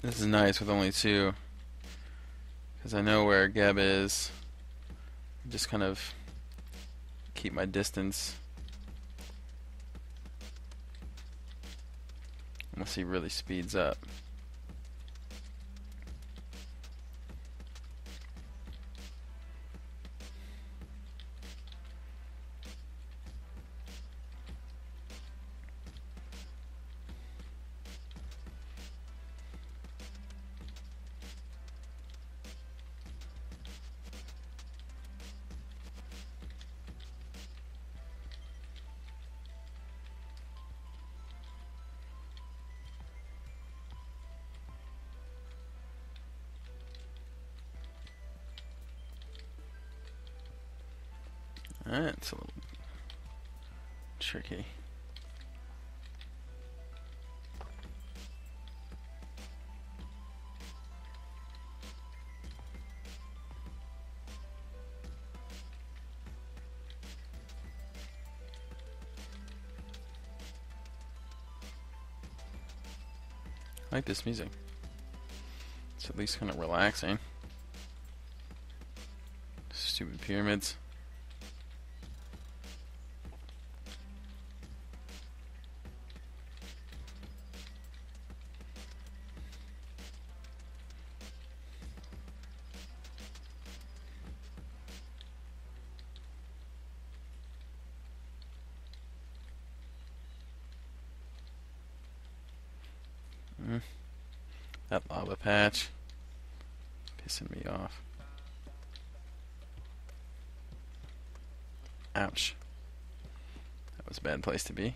This is nice with only two, because I know where Geb is. Just kind of keep my distance. Unless he really speeds up. That's a little tricky. I like this music. It's at least kind of relaxing. Stupid pyramids. That lava patch pissing me off. Ouch. That was a bad place to be.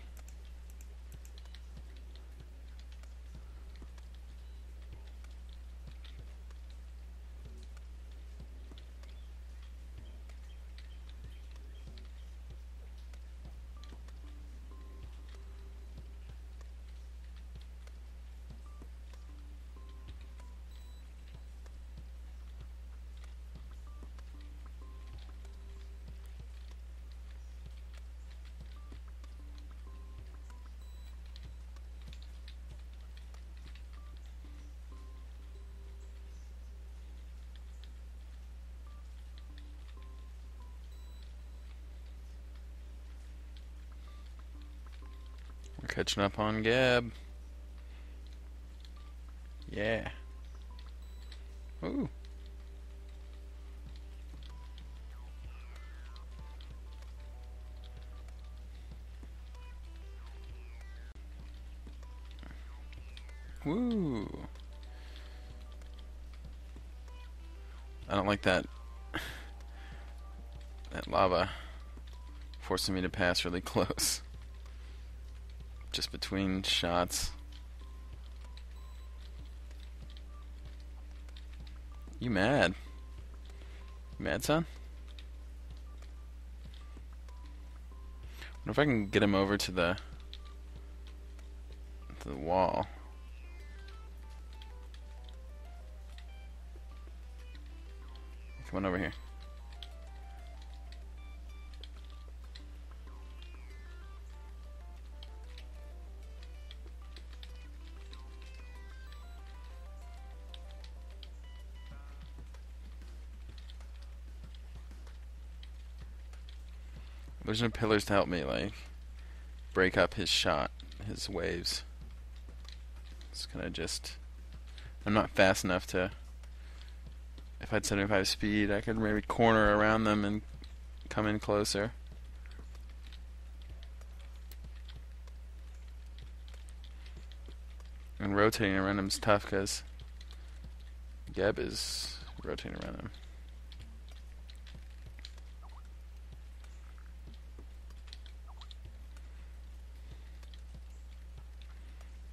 We're catching up on Gab. Yeah. Ooh. Woo. I don't like that lava forcing me to pass really close. Just between shots. You mad? You mad, son? Wonder if I can get him over to the wall. Come on over here. There's no pillars to help me, like, break up his shot, his waves. It's kind of just... I'm not fast enough to... If I had 75 speed, I could maybe corner around them and come in closer. And rotating around him is tough because Geb is rotating around him.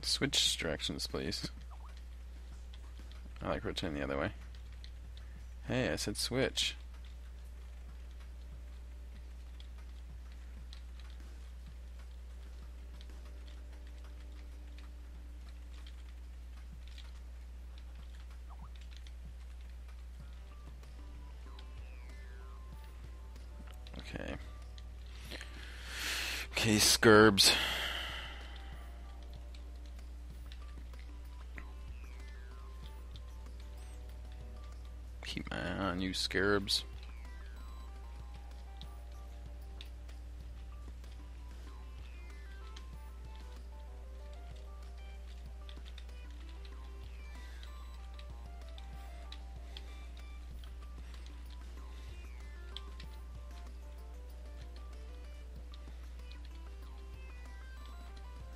Switch directions, please. I like rotating the other way. Hey, I said switch. Okay. Okay, Scurbs. Keep my eye on you, Scurbs.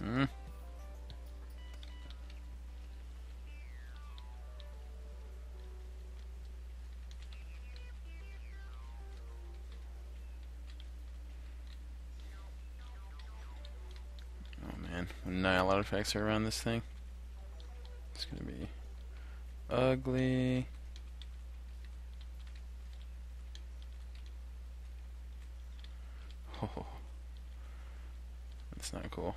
Hmm. Oh man, when Nile artifacts are around this thing, it's gonna be ugly. Oh, that's not cool.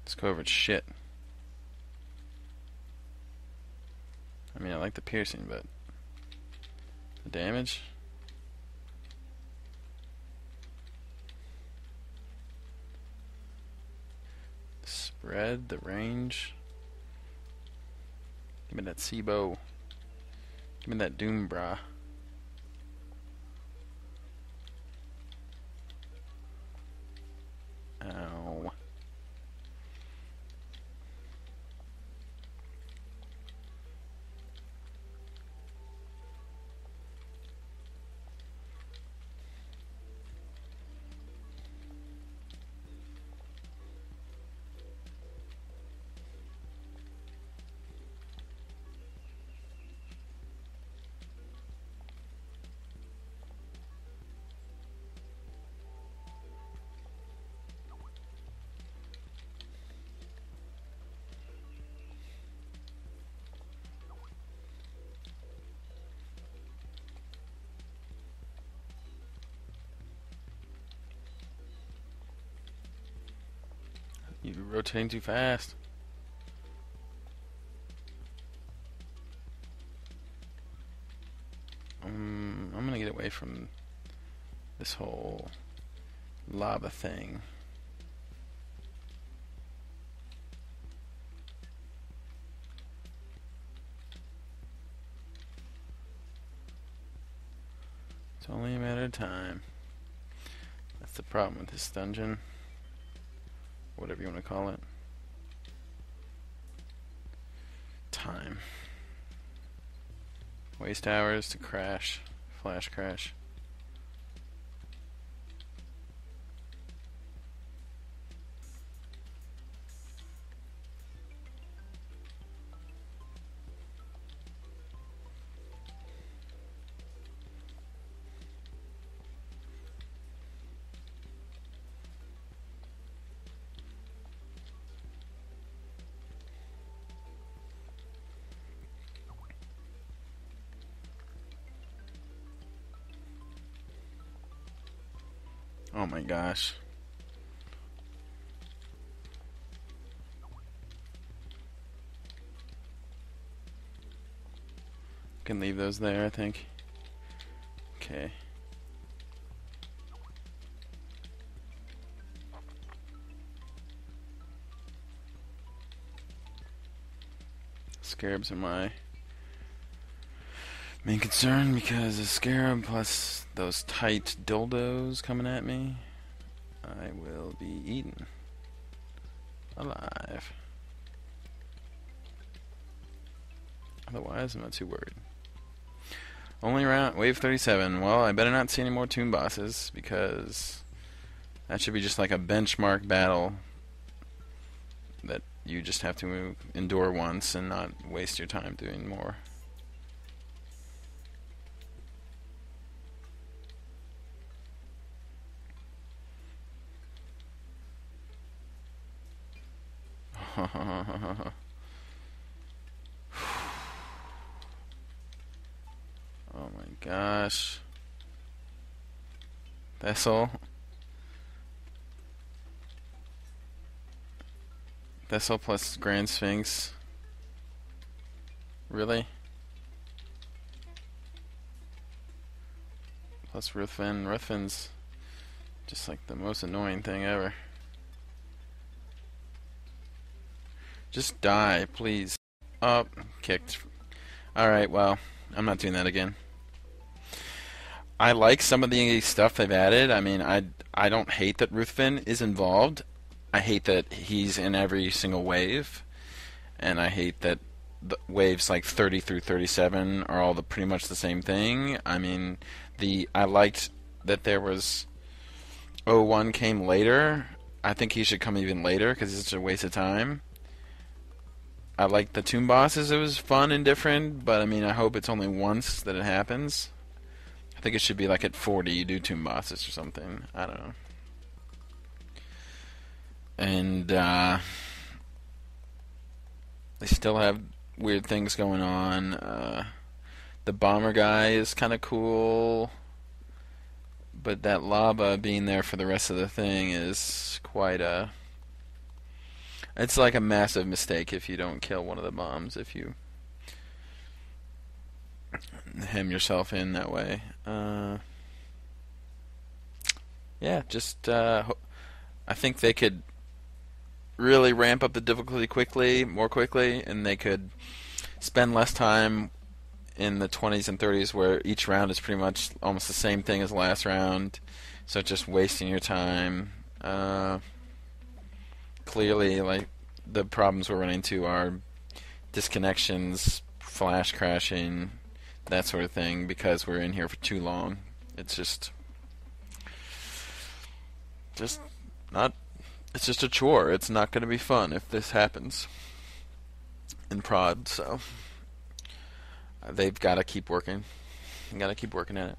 Let's go over its shit. I mean, I like the piercing, but the damage? The spread, the range. Give me that C-bow. Give me that Doom bra. Ow. You're rotating too fast. I'm gonna get away from this whole lava thing. It's only a matter of time. That's the problem with this dungeon. Whatever you want to call it. Time. Waste hours to crash. Flash crash. Oh my gosh. Can leave those there, I think. Okay. Scarabs are my main concern because a scarab plus those tight dildos coming at me, I will be eaten alive. Otherwise, I'm not too worried. Only round wave 37. Well, I better not see any more tomb bosses, because that should be just like a benchmark battle that you just have to endure once and not waste your time doing more. Oh my gosh. Thessel. Thessel plus Grand Sphinx. Really? Plus Ruthven. Ruthven's just like the most annoying thing ever. Just die, please. Oh, kicked. Alright, well, I'm not doing that again. I like some of the stuff they've added. I mean, I don't hate that Ruthven is involved. I hate that he's in every single wave. And I hate that the waves like 30 through 37 are all pretty much the same thing. I mean, I liked that there was 01 came later. I think he should come even later because it's a waste of time. I like the tomb bosses. It was fun and different, but I mean, I hope it's only once that it happens. I think it should be like at 40 you do tomb bosses or something. I don't know. And they still have weird things going on. The bomber guy is kind of cool, but that lava being there for the rest of the thing is quite a... It's like a massive mistake if you don't kill one of the bombs, if you hem yourself in that way. Yeah, just I think they could really ramp up the difficulty more quickly, and they could spend less time in the 20s and 30s where each round is pretty much almost the same thing as the last round, so it's just wasting your time. Clearly, like, the problems we're running into are disconnections, flash crashing, that sort of thing, because we're in here for too long. It's just not... It's just a chore. It's not going to be fun if this happens in prod, so they've got to keep working. They've got to keep working at it.